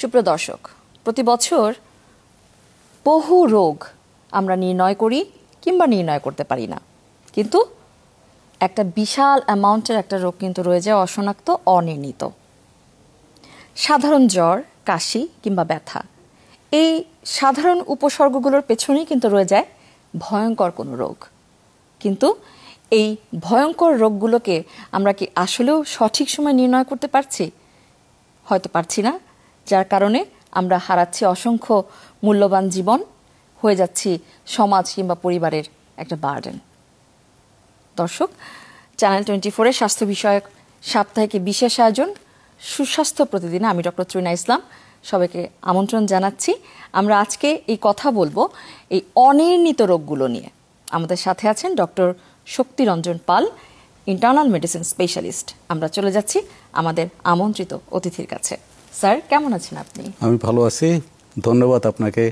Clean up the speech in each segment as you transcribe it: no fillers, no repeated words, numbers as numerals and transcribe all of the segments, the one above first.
সুপ্রিয় দর্শক, প্রতি বছর বহু রোগ আমরা নির্ণয় করি কিংবা নির্ণয় করতে পারি না, কিন্তু একটা বিশাল অ্যামাউন্টের একটা রোগ কিন্তু রয়ে যায় অশনাক্ত, অনির্ণীত। সাধারণ জ্বর, কাশি কিংবা ব্যথা, এই সাধারণ উপসর্গগুলোর পেছনেই কিন্তু রয়ে যায় ভয়ঙ্কর কোনো রোগ। কিন্তু এই ভয়ঙ্কর রোগগুলোকে আমরা কি আসলেও সঠিক সময় নির্ণয় করতে পারছি? হয়তো পারছি না, যার কারণে আমরা হারাচ্ছি অসংখ্য মূল্যবান জীবন, হয়ে যাচ্ছি সমাজ কিংবা পরিবারের একটা বার্ডেন। দর্শক, চ্যানেল 24-এর স্বাস্থ্য বিষয়ক সাপ্তাহিক বিশেষ আয়োজন সুস্বাস্থ্য প্রতিদিনে আমি ডক্টর ত্রিনা ইসলাম সবাইকে আমন্ত্রণ জানাচ্ছি। আমরা আজকে এই কথা বলবো এই অনির্ণীত রোগগুলো নিয়ে। আমাদের সাথে আছেন ডক্টর শক্তিরঞ্জন পাল, ইন্টারনাল মেডিসিন স্পেশালিস্ট। আমরা চলে যাচ্ছি আমাদের আমন্ত্রিত অতিথির কাছে। স্যার, কেমন আছেন আপনি? আমি ভালো আছি, ধন্যবাদ আপনাকে।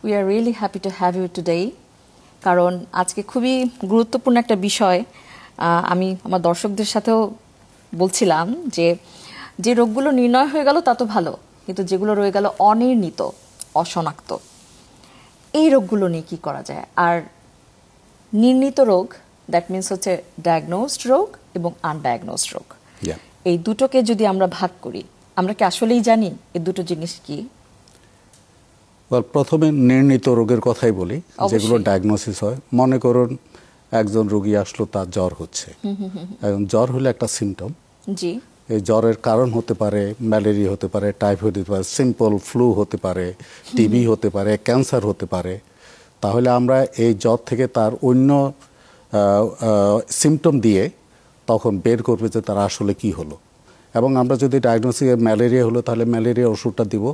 We are really happy to have you today, কারণ আজকে খুবই গুরুত্বপূর্ণ একটা বিষয়। আমি আমার দর্শকদের সাথেও বলছিলাম যে রোগগুলো নির্ণয় হয়ে গেল তা তো ভালো, কিন্তু যেগুলো রয়ে গেল অনির্ণীত, অশনাক্ত, এই রোগগুলো নিয়ে কি করা যায়? আর নির্ণীত রোগ, দ্যাট মিনস হচ্ছে ডায়াগনোসড রোগ এবং আনডায়াগনোসড রোগ। এই দুটোকে যদি আমরা ভাগ করি, আমরা কি আসলেই জানি এই দুটো জিনিস কি? প্রথমে নির্ণীত রোগের কথাই বলি, যেগুলো ডায়াগনোসিস হয়। মনে করুন একজন রোগী আসলো, তার জ্বর হচ্ছে। এখন জ্বর হলে একটা সিমটম। জি। এই জ্বরের কারণ হতে পারে ম্যালেরিয়া, হতে পারে টাইফয়েড, হতে পারে সিম্পল ফ্লু, হতে পারে টিবি, হতে পারে ক্যান্সার, হতে পারে। তাহলে আমরা এই জ্বর থেকে তার অন্য সিমটম দিয়ে তখন বের করবে যে তার আসলে কি হলো। এবং আমরা যদি ডায়াগনোসিসে ম্যালেরিয়া হলো, তাহলে ম্যালেরিয়ার ওষুধটা দিব,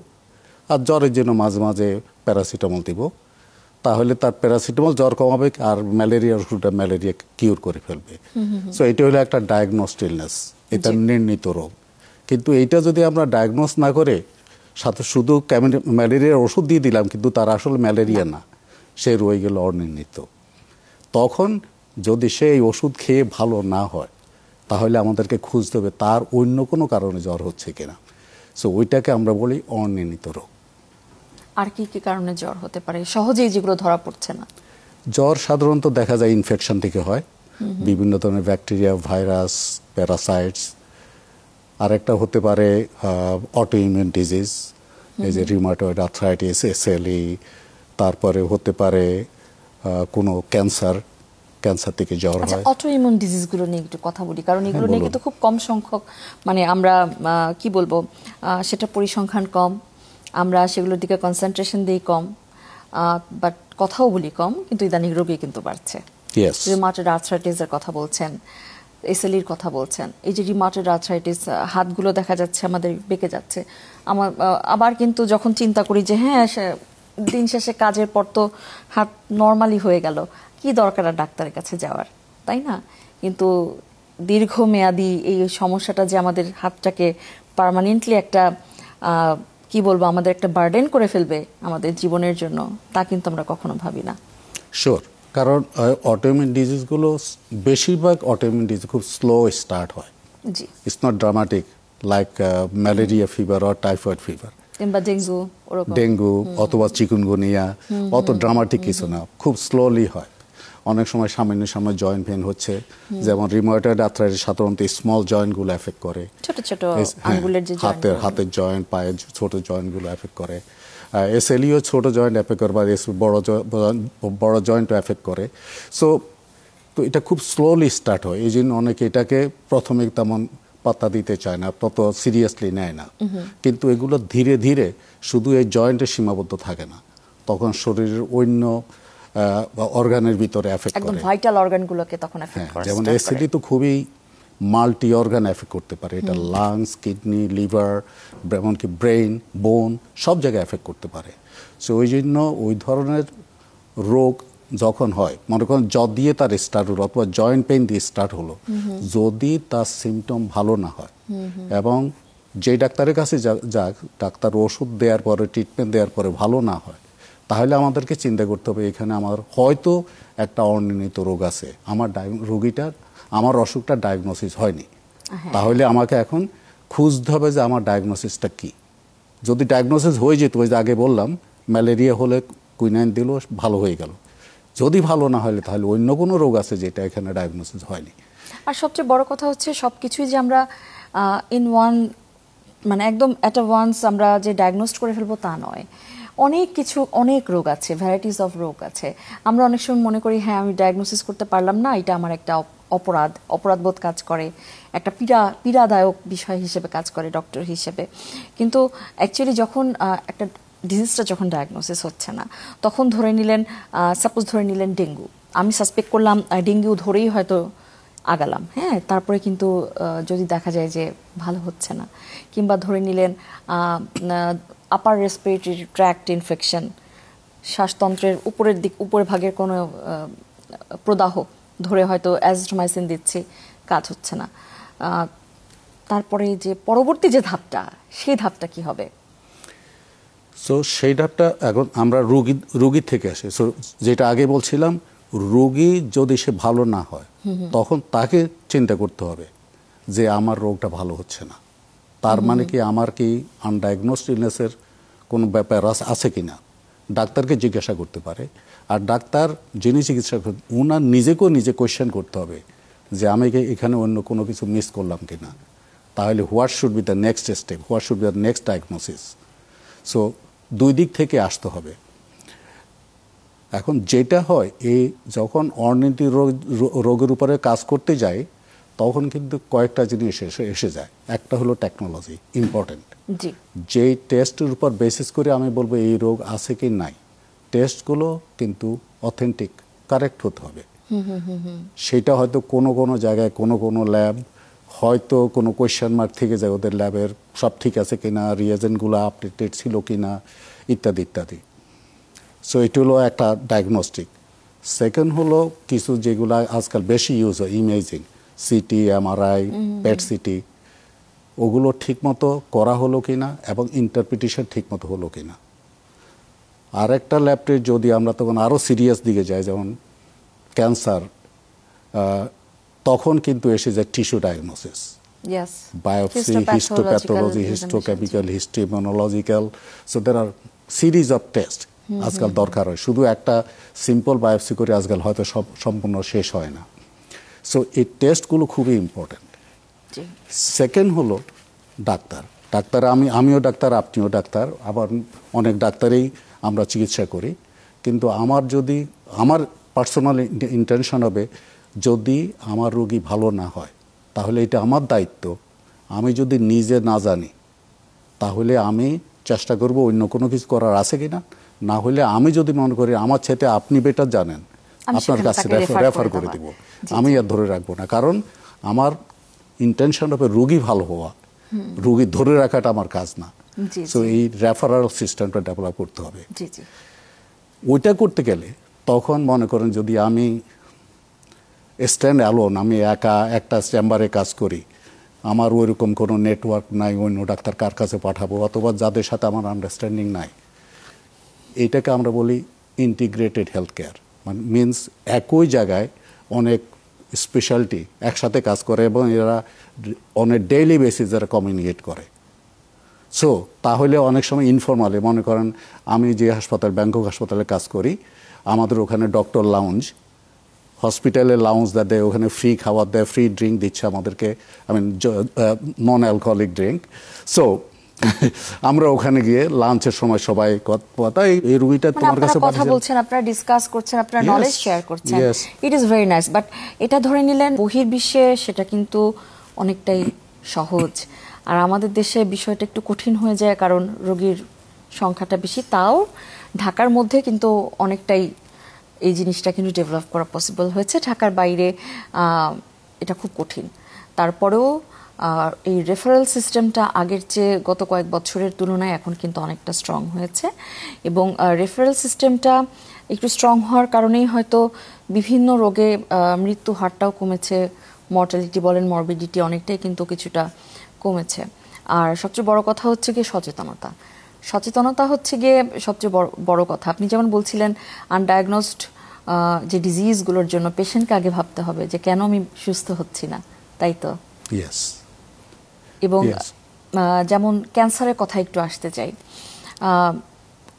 আর জ্বরের জন্য মাঝে মাঝে প্যারাসিটামল দিব। তাহলে তার প্যারাসিটামল জ্বর কমাবে, আর ম্যালেরিয়ার ওষুধটা ম্যালেরিয়া কিউর করে ফেলবে। সো এটা হলো একটা ডায়াগনোসড ইলনেস, এটা নির্ণীত রোগ। কিন্তু এইটা যদি আমরা ডায়াগনোস না করে সাথে শুধু ম্যালেরিয়ার ওষুধ দিয়ে দিলাম, কিন্তু তার আসলে ম্যালেরিয়া না, সে রয়ে গেল অনির্ণীত। তখন যদি সে এই ওষুধ খেয়ে ভালো না হয়, তাহলে আমাদেরকে খুঁজতে হবে তার অন্য কোনো কারণে জ্বর হচ্ছে কিনা। সো ওইটাকে আমরা বলি অনির্ণীত রোগ। আর কি কি কারণে জ্বর হতে পারে সহজেই যেগুলো ধরা পড়ছে না? জ্বর সাধারণত দেখা যায় ইনফেকশন থেকে হয়, বিভিন্ন ধরনের ব্যাকটেরিয়া, ভাইরাস, প্যারাসাইটস। আরেকটা হতে পারে অটোইমিউন ডিজিজ, এই যে রিউমাটয়েড আর্থ্রাইটিস, এসএলই। তারপরে হতে পারে কোনো ক্যান্সার থেকে জ্বর হয়। অটোইমিউন ডিজিজগুলো নিয়ে একটু কথা বলি, কারণ এগুলো নিয়ে কিন্তু খুব কম সংখ্যক, মানে আমরা কি বলবো, সেটা পরিসংখ্যান কম, আমরা সেগুলোর দিকে কনসেন্ট্রেশন দিই কম, বাট কথাও বলি কম, কিন্তু ইদানিং রোগী কিন্তু বাড়ছে। রিউমাটয়েড আর্থ্রাইটিসের কথা বলছেন, এসএলইর কথা বলছেন। এই যে রিউমাটয়েড আর্থ্রাইটিস, হাতগুলো দেখা যাচ্ছে আমাদের বেঁকে যাচ্ছে। আবার কিন্তু যখন চিন্তা করি যে হ্যাঁ, দিন শেষে কাজের পর তো হাত নর্মালি হয়ে গেল, কি দরকার আর ডাক্তারের কাছে যাওয়ার, তাই না? কিন্তু দীর্ঘমেয়াদী এই সমস্যাটা যে আমাদের হাতটাকে পার্মানেন্টলি একটা কি বলবো, আমাদের একটা বার্ডেন করে ফেলবে আমাদের জীবনের জন্য, তা কিন্তু আমরা কখনো ভাবি না। শিওর, কারণ অটোইমিউন ডিজিজগুলো, বেশিরভাগ অটোইমিউন ডিজিজ খুব স্লো স্টার্ট হয়। জি। It's not dramatic like malaria fever or typhoid fever, কিংবা ডেঙ্গু অথবা চিকুনগুনিয়া। অত ড্রামাটিক কিছু না, খুব স্লোলি হয়। অনেক সময় সামান্য জয়েন্ট পেন হচ্ছে, যেমন রিউমাটয়েড আর্থ্রাইটিস সাধারণত স্মল জয়েন্টগুলো এফেক্ট করে, ছোট ছোট আঙ্গুলের যে হাতের জয়েন্ট, পায়ের ছোট জয়েন্টগুলো এফেক্ট করে। এসএলইও ছোট জয়েন্ট এফেক্ট করে, বা বড় জয়েন্টও এফেক্ট করে। তো এটা খুব স্লোলি স্টার্ট হয়, এই জন্য অনেকে এটাকে প্রথমে তেমন পাত্তা দিতে চায় না, তত সিরিয়াসলি নেয় না। কিন্তু এগুলো ধীরে ধীরে শুধু এই জয়েন্টে সীমাবদ্ধ থাকে না, তখন শরীরের অন্য অর্গানের ভিতরে এফেক্ট করে, একদম ভাইটাল অর্গানগুলোকে তখন এফেক্ট করে। যেমন এসিডি তো খুবই মাল্টি অর্গান এফেক্ট করতে পারে, এটা লাংস, কিডনি, লিভার, এমনকি ব্রেইন, বোন, সব জায়গায় এফেক্ট করতে পারে। সো ওই জন্য ওই ধরনের রোগ যখন হয়, মনে করেন জ্বর দিয়ে তার স্টার্ট হলো অথবা জয়েন্ট পেইন দিয়ে স্টার্ট হলো, যদি তার সিমটম ভালো না হয় এবং যে ডাক্তারের কাছে যাক, ডাক্তার ওষুধ দেওয়ার পরে, ট্রিটমেন্ট দেওয়ার পরে ভালো না হয়, তাহলে আমাদেরকে চিন্তা করতে হবে এখানে আমার হয়তো একটা অনির্ণীত রোগ আছে, আমার অসুখটা ডায়াগনোসিস হয়নি। তাহলে আমাকে এখন খুঁজতে হবে যে আমার ডায়াগনোসিসটা কি। যদি ডায়াগনোসিস হয়ে যেত, ওই যে আগে বললাম ম্যালেরিয়া হলে কুইনাইন দিল, ভালো হয়ে গেল। যদি ভালো না হলে তাহলে অন্য কোনো রোগ আছে যেটা এখানে ডায়াগনোসিস হয়নি। আর সবচেয়ে বড় কথা হচ্ছে সব কিছুই যে আমরা ইন ওয়ান, মানে একদম অ্যাট আ ওয়ান্স আমরা যে ডায়াগনোস্ট করে ফেলবো তা নয়। অনেক কিছু, অনেক রোগ আছে, ভ্যারাইটিস অফ রোগ আছে। আমরা অনেক সময় মনে করি হ্যাঁ আমি ডায়াগনোসিস করতে পারলাম না, এটা আমার একটা অপরাধবোধ কাজ করে, একটা পীড়াদায়ক বিষয় হিসেবে কাজ করে ডক্টর হিসেবে। কিন্তু অ্যাকচুয়ালি যখন একটা ডিজিজটা যখন ডায়াগনোসিস হচ্ছে না, তখন ধরে নিলেন, সাপোজ ধরে নিলেন ডেঙ্গু, আমি সাসপেক্ট করলাম ডেঙ্গু ধরেই হয়তো আগালাম, হ্যাঁ, তারপরে কিন্তু যদি দেখা যায় যে ভালো হচ্ছে না, কিংবা ধরে নিলেন আপার রেসপিরেটরি ট্র্যাক্ট ইনফেকশন, শ্বাসতন্ত্রের উপরের ভাগের কোনো প্রদাহ ধরে হয়তো অ্যাজিথ্রোমাইসিন দিচ্ছি, কাজ হচ্ছে না, তারপরে যে পরবর্তী যে ধাপটা, সেই ধাপটা কি হবে? সো সেই ধাপটা এখন আমরা রুগীর থেকে আসে। সো যেটা আগে বলছিলাম, রোগী যদি সে ভালো না হয় তখন তাকে চিন্তা করতে হবে যে আমার রোগটা ভালো হচ্ছে না, তার মানে কি আমার কি আনডায়াগনোসড ইলনেসের কোনো ব্যাপার আছে কি না, ডাক্তারকে জিজ্ঞাসা করতে পারে। আর ডাক্তার যিনি চিকিৎসা করেন ওনার নিজেকেও নিজে কোয়েশ্চেন করতে হবে যে আমি এখানে অন্য কোনো কিছু মিস করলাম কি না, তাহলে what should be the next step, what should be the next diagnosis. So দুই দিক থেকে আসতে হবে। এখন যেটা হয়, এই যখন অর্নিটি রোগের উপরে কাজ করতে যায় তখন কিন্তু কয়েকটা জিনিস এসে যায়। একটা হলো টেকনোলজি ইম্পর্টেন্ট, যে টেস্টের উপর বেসিস করে আমি বলবো এই রোগ আছে কি নাই, টেস্টগুলো কিন্তু অথেন্টিক, কারেক্ট হতে হবে। সেটা হয়তো কোনো কোনো জায়গায় কোনো ল্যাব হয়তো কোনো কোয়েশ্চেন মার্ক থেকে যায়, ওদের ল্যাবের সব ঠিক আছে কিনা, রিয়েজেন্টগুলো আপডেটেড ছিল কিনা, ইত্যাদি ইত্যাদি। সো এটা হলো একটা ডায়াগনস্টিক। সেকেন্ড হলো কিছু যেগুলো আজকাল বেশি ইউজ হয়, imaging, CT, MRI, PET CT, ওগুলো ঠিকমতো করা হলো কিনা এবং ইন্টারপ্রিটেশন ঠিকমতো হলো কিনা। আর একটা ল্যাব টেস্ট যদি আমরা তখন আরও সিরিয়াস দিকে যাই, যেমন ক্যান্সার, তখন কিন্তু এসে যায় tissue diagnosis, biopsy, histopathology, histochemical, histoimmunological. So দের আর সিরিজ অফ টেস্ট আজকাল দরকার হয়। শুধু একটা সিম্পল বায়োপসি করে আজকাল হয়তো সব সম্পূর্ণ শেষ হয় না। সো এই টেস্টগুলো খুবই ইম্পর্টেন্ট। সেকেন্ড হলো ডাক্তার, আমিও ডাক্তার, আপনিও ডাক্তার, আবার অনেক ডাক্তারেই আমরা চিকিৎসা করি। কিন্তু আমার পার্সোনাল ইন্টেনশন হবে, যদি আমার রোগী ভালো না হয় তাহলে এটা আমার দায়িত্ব। আমি যদি নিজে না জানি তাহলে আমি চেষ্টা করব অন্য কোনো কিছু করার আছে কিনা, না হলে আমি যদি মনে করি আমার ছেলে আপনি বেটার জানেন, আপনার কাছে রেফার করে দিব, আমি আর ধরে রাখবো না। কারণ আমার ইন্টেনশন হবে রোগী ভালো হওয়া, রোগী ধরে রাখাটা আমার কাজ না। সো এই রেফারাল সিস্টেমটা ডেভেলপ করতে হবে। ওইটা করতে গেলে তখন মনে করেন যদি আমি স্ট্যান্ড অ্যালোন, আমি একা একটা চেম্বারে কাজ করি, আমার ওইরকম কোনো নেটওয়ার্ক নাই, অন্য ডাক্তার কার কাছে পাঠাবো, অথবা যাদের সাথে আমার আন্ডারস্ট্যান্ডিং নাই, এইটাকে আমরা বলি ইন্টিগ্রেটেড হেলথ কেয়ার। মানে মিনস একই জায়গায় অনেক স্পেশালিটি একসাথে কাজ করে এবং এরা অনেক ডেইলি বেসিস যারা কমিউনিকেট করে। সো তাহলে অনেক সময় ইনফর্মালি, মনে করেন আমি যে ব্যাংকক হাসপাতালে কাজ করি, আমাদের ওখানে ডক্টর লাউঞ্জ, হসপিটালের লাউঞ্জ দেয়, ওখানে ফ্রি খাবার দেয়, ফ্রি ড্রিঙ্ক দিচ্ছে আমাদেরকে, নন অ্যালকোহলিক ড্রিঙ্ক। সো আমরা ওখানে গিয়ে লাঞ্চের সময় সবাই কথা, এই রুগীটা তোমার কাছে কথা বলছেন, আপনারা ডিসকাস করছেন, আপনারা নলেজ শেয়ার করছেন, it is very nice. But এটা ধরে নিলেন বহির্বিশ্বে সেটা কিন্তু অনেকটাই সহজ, আর আমাদের দেশে বিষয়টা একটু কঠিন হয়ে যায় কারণ রোগীর সংখ্যাটা বেশি। তাও ঢাকার মধ্যে কিন্তু অনেকটাই এই জিনিসটা কিন্তু ডেভেলপ করা পসিবল হয়েছে, ঢাকার বাইরে এটা খুব কঠিন। তারপরেও এই রেফারেল সিস্টেমটা আগের চেয়ে গত কয়েক বছরের তুলনায় এখন কিন্তু অনেকটা স্ট্রং হয়েছে, এবং রেফারেল সিস্টেমটা একটু স্ট্রং হওয়ার কারণেই হয়তো বিভিন্ন রোগে মৃত্যু হারটাও কমেছে, মর্টালিটি বলেন, মরবিডিটি অনেকটাই কিন্তু কিছুটা কমেছে। আর সবচেয়ে বড় কথা হচ্ছে গিয়ে সচেতনতা হচ্ছে গিয়ে সবচেয়ে বড় কথা। আপনি যেমন বলছিলেন আনডায়াগনোসড যে ডিজিজগুলোর জন্য পেশেন্টকে আগে ভাবতে হবে যে কেন আমি সুস্থ হচ্ছি না, তাই তো? ইয়েস। এবং যেমন ক্যান্সারের কথা একটু আসতে চাই।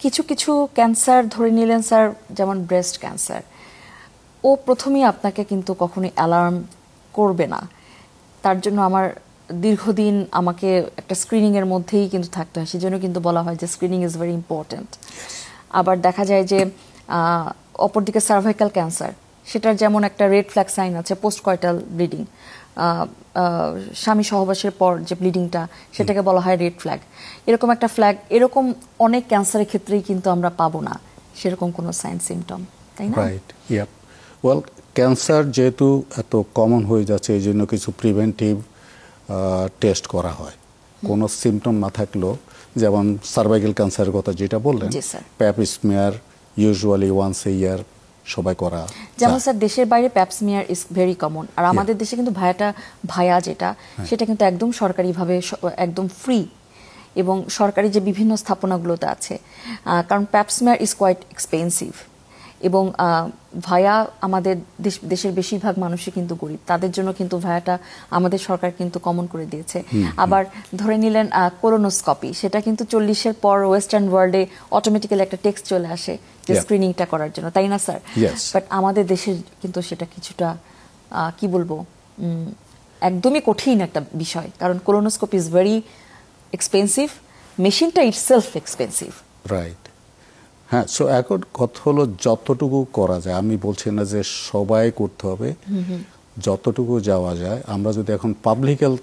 কিছু কিছু ক্যান্সার ধরে নিলেন স্যার, যেমন ব্রেস্ট ক্যান্সার, ও প্রথমেই আপনাকে কিন্তু কখনোই অ্যালার্ম করবে না। তার জন্য আমার দীর্ঘদিন আমাকে একটা স্ক্রিনিংয়ের মধ্যেই কিন্তু থাকতে হয়, সেজন্য কিন্তু বলা হয় যে স্ক্রিনিং ইজ ভেরি ইম্পর্ট্যান্ট। আবার দেখা যায় যে অপরদিকে সার্ভাইকাল ক্যান্সার, সেটার যেমন একটা রেড ফ্ল্যাগ সাইন আছে, পোস্ট কয়টাল ব্লিডিং, স্বামী সহবাসের পর যে ব্লিডিংটা, সেটাকে বলা হয় রেড ফ্ল্যাগ। এরকম একটা ফ্ল্যাগ এরকম অনেক ক্যান্সারের ক্ষেত্রেই কিন্তু আমরা পাবো না সেরকম কোনো সাইন সিমটম, তাই না? Right, yup. ওয়েল, ক্যান্সার যেহেতু এত কমন হয়ে যাচ্ছে, এই জন্য কিছু প্রিভেন্টিভ টেস্ট করা হয়। কোনো সিমটম না থাকলেও, যেমন সার্ভাইকাল ক্যান্সারের কথা যেটা বললেন, জি sir. Pap smear usually once a year সবাই করা যেমন স্যার দেশের বাইরে প্যাপসমিয়ার ইজ ভেরি কমন, আর আমাদের দেশে কিন্তু ভায়া যেটা, সেটা কিন্তু একদম সরকারিভাবে একদম ফ্রি, এবং সরকারি যে বিভিন্ন স্থাপনাগুলোতে আছে। কারণ প্যাপসমিয়ার ইজ কোয়াইট এক্সপেন্সিভ, এবং ভায়া আমাদের দেশের বেশিরভাগ মানুষই কিন্তু গরিব, তাদের জন্য কিন্তু ভায়াটা আমাদের সরকার কিন্তু কমন করে দিয়েছে। আবার ধরে নিলেন কোলোনোস্কপি, সেটা কিন্তু 40-এর পর ওয়েস্টার্ন ওয়ার্ল্ডে অটোমেটিক্যালি একটা টেক্সট চলে আসে যে স্ক্রিনিংটা করার জন্য, তাই না স্যার? বাট আমাদের দেশের কিন্তু সেটা কিছুটা কি বলবো, একদমই কঠিন একটা বিষয়, কারণ কোলোনোস্কোপি ইজ ভেরি এক্সপেন্সিভ, মেশিনটা ইটসেলফ এক্সপেন্সিভ। রাইট। হ্যাঁ, সো এখন কথা হলো যতটুকু করা যায়, আমি বলছি না যে সবাই করতে হবে, যতটুকু যাওয়া যায়। আমরা যদি এখন পাবলিক হেলথ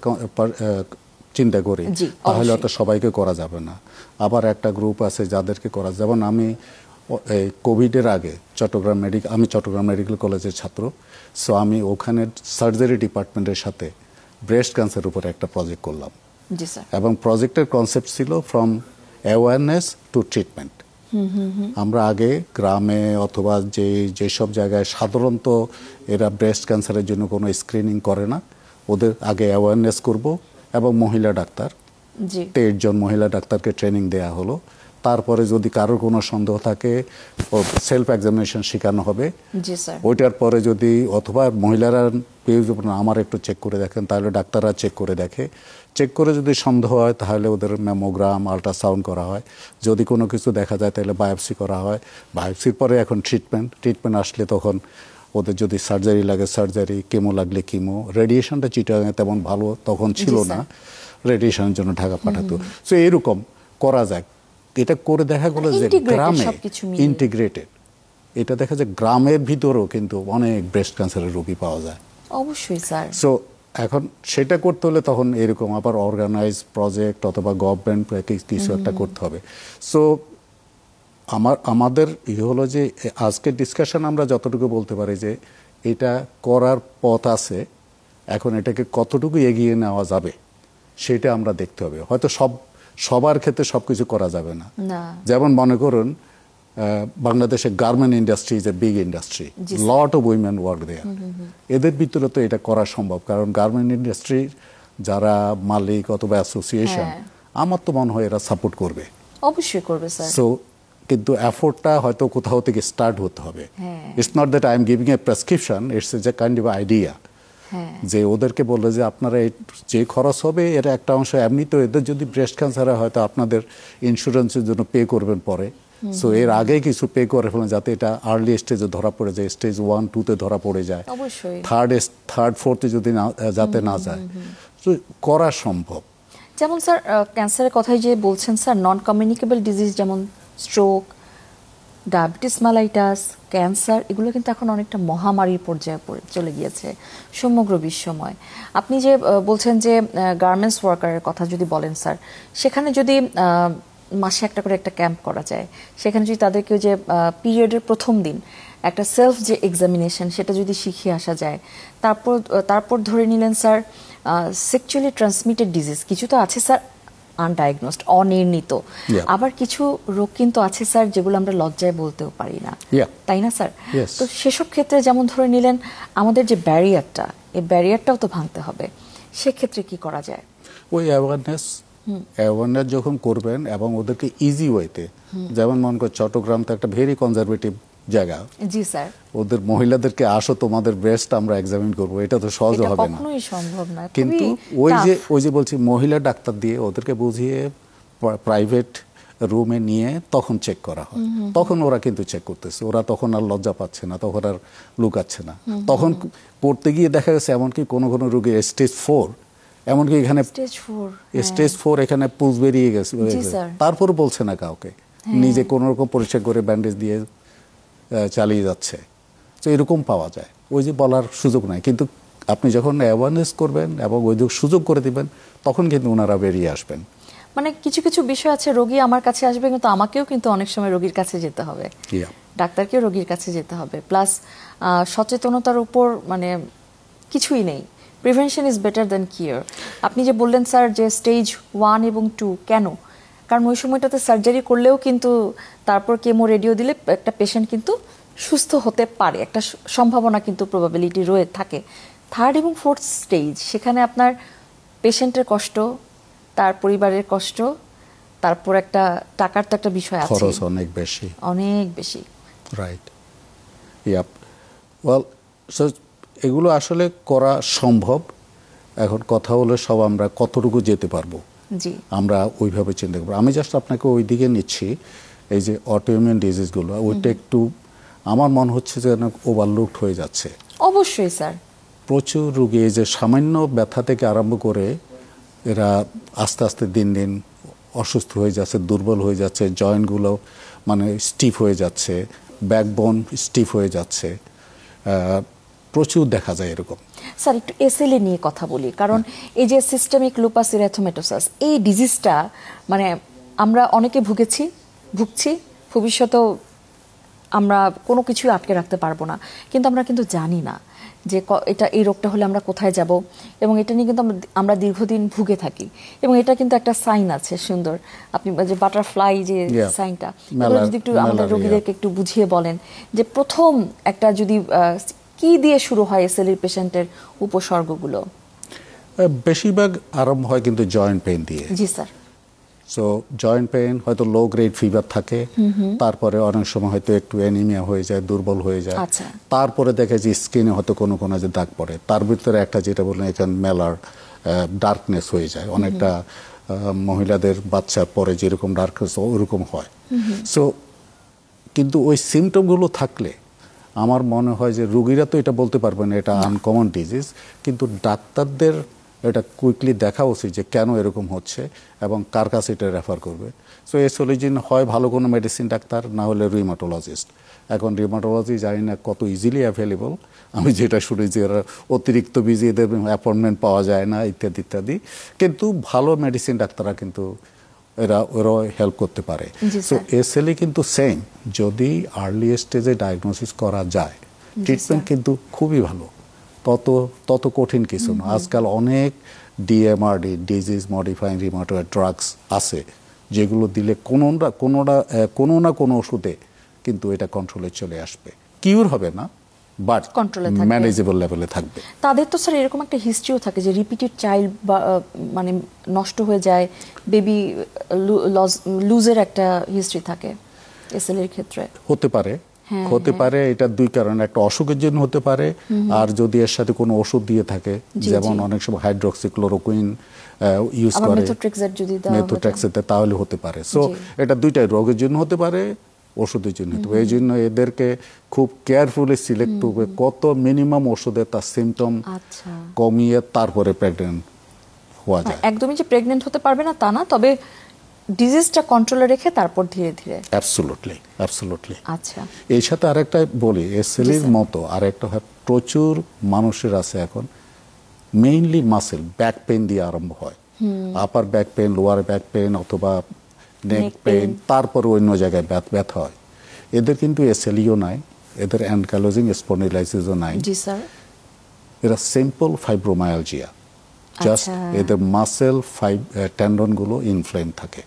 চিন্তা করি, তাহলে হয়তো সবাইকে করা যাবে না। আবার একটা গ্রুপ আছে যাদেরকে করা, যেমন আমি এই কোভিডের আগে আমি চট্টগ্রাম মেডিকেল কলেজের ছাত্র। সো আমি ওখানে সার্জারি ডিপার্টমেন্টের সাথে ব্রেস্ট ক্যান্সারের উপরে একটা প্রজেক্ট করলাম, এবং প্রজেক্টের কনসেপ্ট ছিল ফ্রম অ্যাওয়ারনেস টু ট্রিটমেন্ট। আমরা আগে গ্রামে অথবা যেসব জায়গায় সাধারণত এরা ব্রেস্ট ক্যান্সারের জন্য কোনো স্ক্রিনিং করে না, ওদের আগে অ্যাওয়ারনেস করব, এবং মহিলা ডাক্তার 23 জন মহিলা ডাক্তারকে ট্রেনিং দেয়া হলো। তারপরে যদি কারোর কোনো সন্দেহ থাকে, সেলফ এক্সামিনেশন শেখানো হবে। ওইটার পরে যদি অথবা মহিলারা আমার একটু চেক করে দেখেন, তাহলে ডাক্তাররা চেক করে দেখে। চেক করে যদি সন্দেহ হয়, তাহলে ওদের ম্যামোগ্রাম, আল্ট্রাসাউন্ড করা হয়। যদি কোনো কিছু দেখা যায়, তাহলে বায়োপসি করা হয়। বায়োপসির পরে এখন ট্রিটমেন্ট আসলে তখন ওদের যদি সার্জারি লাগে সার্জারি, কেমো লাগলে কেমো। রেডিয়েশনটা চিটাগাঙে তেমন ভালো তখন ছিল না, রেডিয়েশনের জন্য ঢাকা পাঠাতো। সো এরকম করা যায়। এটা করে দেখা গেলো যে গ্রামে ইন্টিগ্রেটেড, এটা দেখা যায় গ্রামের ভিতরেও কিন্তু অনেক ব্রেস্ট ক্যান্সারের রোগী পাওয়া যায়। অবশ্যই স্যার। সো এখন সেটা করতে হলে তখন এরকম আবার অর্গানাইজ প্রজেক্ট অথবা গভর্নমেন্ট কিছু একটা করতে হবে। সো আমাদের হলো যে আজকের ডিসকাশন আমরা যতটুকু বলতে পারি যে এটা করার পথ আছে, এখন এটাকে কতটুকু এগিয়ে নেওয়া যাবে সেটা আমরা দেখতে হবে। হয়তো সবার ক্ষেত্রে সবকিছু করা যাবে না। যেমন মনে করুন বাংলাদেশের garment industry is a big industry, lot of women work there. এদের ভিতরে তো এটা করা সম্ভব, কারণ গার্মেন্ট ইন্ডাস্ট্রির যারা মালিক অথবা অ্যাসোসিয়েশন, আমার তো মনে হয় এরা সাপোর্ট করবে। অবশ্যই করবে স্যার। সো কিন্তু এফোর্টটা হয়তো কোথাও থেকে স্টার্ট হতে হবে। It's not that I am giving a prescription, it's a kind of idea, যে ওদেরকে বললে যে আপনারা যে খরচ হবে এর একটা অংশ এমনি তো এদের যদি ব্রেস্ট ক্যান্সার হয়, হয়তো আপনাদের ইন্স্যুরেন্সের জন্য পে করবেন পরে। সো এর আগে কিছু পে করে ফেলেন, যাতে এটা আর্লি স্টেজে ধরা পড়ে যায়, স্টেজ 1, 2-তে ধরা পড়ে যায়, থার্ড, ফোর্থে যদি যাতে না যায়, করা সম্ভব। যেমন স্যার ক্যান্সারের কথাই যে বলছেন স্যার, নন কমিউনিকেবল ডিজিজ যেমন স্ট্রোক, ডায়াবেটিস মেলাইটাস, ক্যান্সার, এগুলো কিন্তু এখন অনেকটা মহামারীর পর্যায়ে চলে গিয়েছে সমগ্র বিশ্বময়। আপনি যে বলছেন যে গার্মেন্টস ওয়ার্কারের কথা যদি বলেন স্যার, সেখানে যদি মাসে একটা করে একটা ক্যাম্প করা যায়, সেখানে যদি তাদেরকে যে পিরিয়ডের প্রথম দিন একটা সেলফ যে এক্সামিনেশন, সেটা যদি শিখিয়ে আসা যায়, তারপর ধরে নিলেন স্যার সেক্সুয়ালি ট্রান্সমিটেড ডিজিজ কিছু তো আছে স্যার আনডায়াগনোসড, অনির্ণিত, আবার কিছু রোগ কিন্তু আছে স্যার যেগুলো আমরা লজ্জায় বলতেও পারি না, তাই না স্যার? তো সেসব ক্ষেত্রে যেমন ধরে নিলেন আমাদের যে ব্যারিয়ারটা, এই ব্যারিয়ারটাও তো ভাঙতে হবে, সেক্ষেত্রে কি করা যায়? ওই অ্যাওয়ারনেস যখন করবেন এবং ওদেরকে ইজি ওয়েতে, যেমন মনে করেন চট্টগ্রাম তো একটা ভেরি কনজারভেটিভ জায়গা। জি স্যার, ওদের মহিলাদেরকে আসো তোমাদের ব্রেস্ট আমরা এক্সামিন করব, এটা তো সহজ এটা হবে না, কখনোই সম্ভব না। কিন্তু ওই যে বলছি মহিলা ডাক্তার দিয়ে ওদেরকে বুঝিয়ে প্রাইভেট রুমে নিয়ে তখন চেক করা হয়। তখন ওরা কিন্তু চেক করতেছে, ওরা তখন আর লজ্জা পাচ্ছে না, তখন আর লুকাচ্ছে না। তখন করতে গিয়ে দেখা গেছে এমনকি কোনো কোনো রোগী স্টেজ 4, এমনকি এখানে স্টেজ 4 এখানে পুজ বেরিয়ে গেছে, তারপর বলছে না কাউকে, নিজে কোনো রকম পরিষ্কার করে ব্যান্ডেজ দিয়ে চালিয়ে যাচ্ছে। তো এরকম পাওয়া যায়, ওই যে বলার সুযোগ নাই। কিন্তু আপনি যখন অ্যাওয়ারনেস করবেন এবং ওই সুযোগ করে দিবেন, তখন কিন্তু ওনারা বেরিয়ে আসবেন। মানে কিছু কিছু বিষয় আছে, রোগী আমার কাছে আসবে কিন্তু আমাকেও কিন্তু অনেক সময় রোগীর কাছে যেতে হবে, ডাক্তারকেও রোগীর কাছে যেতে হবে। প্লাস সচেতনতার উপর মানে কিছুই নেই। Prevention is better than cure. আপনি যে বললেন স্যার যে স্টেজ 1 এবং 2 কেন, কারণ ওই সময়টাতে সার্জারি করলেও কিন্তু তারপর কেমো রেডিও দিলে একটা পেশেন্ট কিন্তু সুস্থ হতে পারে, একটা সম্ভাবনা কিন্তু প্রবাবিলিটি রয়ে থাকে। 3rd এবং 4th স্টেজ, সেখানে আপনার পেশেন্টের কষ্ট, তার পরিবারের কষ্ট, তারপর একটা টাকার তো একটা বিষয় আছে, খরচ অনেক বেশি, অনেক বেশি। Right, yup. ওয়েল, সো এগুলো আসলে করা সম্ভব। এখন কথা হলো সব আমরা কতটুকু যেতে পারবো, জি আমরা ওইভাবে চিন্তা করবো। আমি জাস্ট আপনাকে ওই দিকে নিচ্ছি, এই যে অটোইমিউন ডিজিজগুলো, ওইটা একটু আমার মনে হচ্ছে যে ওভারলুকড হয়ে যাচ্ছে। অবশ্যই স্যার, প্রচুর রোগী এই যে সামান্য ব্যথা থেকে আরম্ভ করে এরা আস্তে আস্তে দিন দিন অসুস্থ হয়ে যাচ্ছে, দুর্বল হয়ে যাচ্ছে, জয়েন্টগুলো মানে স্টিফ হয়ে যাচ্ছে, ব্যাকবোন স্টিফ হয়ে যাচ্ছে, প্রচুর দেখা যায় এরকম। স্যার একটু এসএলএ নিয়ে কথা বলি, কারণ এই যে সিস্টেমিক লুপাস ইরিথেমেটোসাস, এই ডিজিজটা মানে আমরা অনেকে ভুগছি, ভবিষ্যতেও আমরা কোনো কিছুই আটকে রাখতে পারবো না, কিন্তু আমরা কিন্তু জানি না যে এই রোগটা হলে আমরা কোথায় যাব, এবং এটা নিয়ে কিন্তু আমরা দীর্ঘদিন ভুগে থাকি। এবং এটা কিন্তু একটা সাইন আছে সুন্দর, আপনি যে বাটারফ্লাই যে সাইনটা, যদি একটু আমাদের রোগীদেরকে একটু বুঝিয়ে বলেন যে প্রথম একটা যদি কি দিয়ে শুরু হয় এসএলই পেশেন্টের উপসর্গগুলো? বেশিরভাগ আরম্ভ হয় কিন্তু জয়েন্ট পেইন দিয়ে। জি স্যার। সো জয়েন্ট পেইন, হয়তো লো গ্রেড ফিভার থাকে, তারপরে অনেক সময় হয়তো একটু অ্যানিমিয়া হয়ে যায়, দুর্বল হয়ে যায়, তারপরে দেখে যে স্কিনে হয়তো কোনো কোনো যে দাগ পড়ে, তার ভিতরে একটা যেটা বললেন এখানে মেলার ডার্কনেস হয়ে যায়, অনেকটা মহিলাদের বাচ্চার পরে যেরকম ডার্কনেস ওরকম হয়। সো কিন্তু ওই সিমটমগুলো থাকলে আমার মনে হয় যে রোগীরা তো এটা বলতে পারবে না এটা আনকমন ডিজিজ, কিন্তু ডাক্তারদের এটা কুইকলি দেখা উচিত যে কেন এরকম হচ্ছে এবং কার কাছে এটা রেফার করবে। সো এসওলজিন হয় ভালো কোনো মেডিসিন ডাক্তার, না হলে রিউমাটোলজিস্ট। এখন রিউমাটোলজি জানি না কত ইজিলি অ্যাভেলেবল, আমি যেটা শুনেছি এরা অতিরিক্ত বিজি, এদের অ্যাপয়েন্টমেন্ট পাওয়া যায় না ইত্যাদি ইত্যাদি, কিন্তু ভালো মেডিসিন ডাক্তাররা কিন্তু ওরাও হেল্প করতে পারে। সো এসএলই কিন্তু সেম, যদি আর্লি স্টেজে ডায়াগনোসিস করা যায় ট্রিটমেন্ট কিন্তু খুবই ভালো, তত কঠিন কিছু না। আজকাল অনেক ডিএমআরডি, ডিজিজ মডিফাইং রিউমাটয়েড ড্রাগস আছে, যেগুলো দিলে কোনো না কোনো ওষুধে কিন্তু এটা কন্ট্রোলে চলে আসবে। কিউর হবে না, বাট ম্যানেজেবল লেভেলে থাকবে। তাদের তো স্যার এরকম একটা হিস্ট্রিও থাকে যে রিপিটেড চাইল্ড মানে নষ্ট হয়ে যায়, বেবি লুজের একটা হিস্ট্রি থাকে এসএলএর ক্ষেত্রে। হতে পারে এটা দুই কারণে, একটা অসুখের জন্য হতে পারে, আর যদি এর সাথে কোনো ওষুধ দিয়ে থাকে, যেমন অনেক সময় হাইড্রোক্সিক্লোরোকুইন ইউজ করে, মেথোট্রেক্সেট, তাহলে হতে পারে। সো এটা দুইটাই, রোগের জন্য হতে পারে, ওষুধের জন্য হতে পারে। এই জন্য এদেরকে খুব কেয়ারফুলি সিলেক্ট করবে, কত মিনিমাম ওষুধে তার সিমটম কমিয়ে তারপরে প্রেগনেন্ট হওয়া যায়। একদমই যে প্রেগনেন্ট হতে পারবে না তা না, তবে ডিজিজটা কন্ট্রোলে রেখে তারপর ধীরে ধীরে। অ্যাবসলিউটলি। আচ্ছা, এই সাথে আরেকটা বলি, এসএলইর মতো আরেকটা হয়, প্রচুর মানুষের আছে এখন মেইনলি মাসেল ব্যাক পেইন দিয়ে আরম্ভ হয়, upper back pain, lower back pain অথবা নেক পেইন, তারপর অন্য জায়গায় ব্যথা হয়। এদের কিন্তু এসএলইও নাই, এদের অ্যানকাইলোজিং স্পন্ডিলাইসিসও নাই, এরা সিম্পল ফাইব্রোমায়ালজিয়া, জাস্ট এদের মাসেল টেন্ডনগুলো ইনফ্লেম থাকে,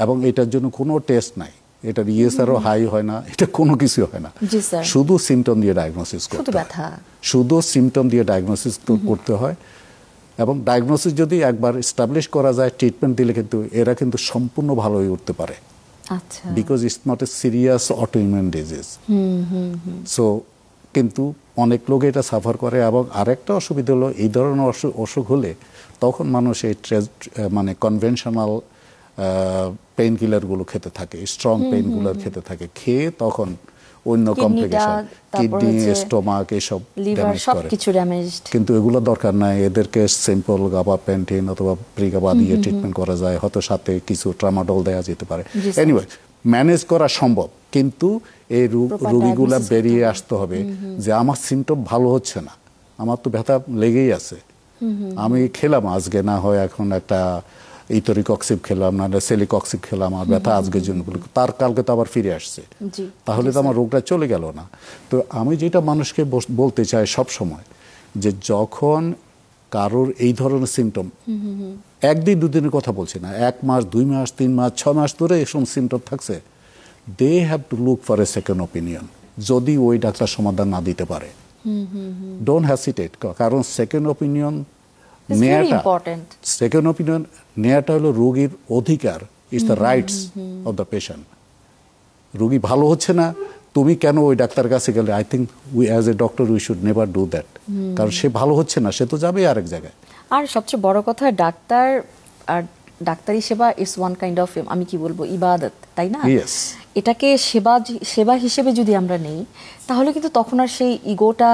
এবং এটার জন্য কোনো টেস্ট নাই, এটার ইএসআরও হাই হয় না, এটা কোনো কিছু হয় না, শুধু সিমটম দিয়ে ডায়াগনোসিস করতে হয়, শুধু সিমটম দিয়ে ডায়াগনোসিস করতে হয়। এবং ডায়াগনোসিস যদি একবার এস্টাবলিশ করা যায়, ট্রিটমেন্ট দিলে কিন্তু এরা কিন্তু সম্পূর্ণ ভালো হয়ে উঠতে পারে। আচ্ছা because it's not a serious autoimmune disease. So কিন্তু অনেক লোক এটা সাফার করে। এবং আরেকটা অসুবিধা হলো এই ধরনের অসুখ হলে তখন মানুষ এই মানে কনভেনশনাল পেইন কিলারগুলো খেতে থাকে, স্ট্রং পেইন কিলার খেতে থাকে, খেয়ে তখন অন্য কমপ্লিকেশন, কিডনি, স্টোমাক এসব ড্যামেজ করে। কিন্তু এগুলো দরকার নাই, এদেরকে সিম্পল গাবাপেন্টিন অথবা প্রিগাবা দিয়ে ট্রিটমেন্ট করা যায়, হয়তো সাথে কিছু ট্রামাডল দেওয়া যেতে পারে। এনিওয়ে ম্যানেজ করা সম্ভব, কিন্তু এই রোগীগুলা বেরিয়ে আসতে হবে যে আমার সিমটম ভালো হচ্ছে না, আমার তো ব্যথা লেগেই আছে, আমি খেলাম আজকে না হয় এখন একটা ইথোরিকক্সিব খেলাম, না সেলিকক্সিব খেলাম, আর ব্যথা আজকের জন্য, তার কালকে তো আবার ফিরে আসছে, তাহলে তো আমার রোগটা চলে গেল না। তো আমি যেটা মানুষকে বলতে চাই সব সময়, যে যখন কারোর এই ধরনের সিমটম, একদিন দুদিনের কথা বলছি না, 1 মাস 2 মাস 3 মাস 6 মাস ধরে এসব সিমটম থাকছে, they have to look for a second opinion. যদি ওই ডাক্তার সমাধান না দিতে পারে, ডোন্ট হ্যাসিটেট, কারণ সেকেন্ড ওপিনিয়ন নেওয়াটা হলো রোগীর অধিকার, it's the rights of the patient. রোগী ভালো হচ্ছে না, তুমি কেন ওই ডাক্তার কাছে গেলে, I think we as a doctor we should never do that, কারণ সে ভালো হচ্ছে না, সে তো যাবে আরেক জায়গায়। আর সবচেয়ে বড় কথা, ডাক্তার আর ডাক্তারি সেবা ইজ ওয়ান কাইন্ড অফ, আমি কি বলবো, ইবাদত, তাই না? এটাকে সেবা হিসেবে যদি আমরা নেই, তাহলে কিন্তু তখন আর সেই ইগোটা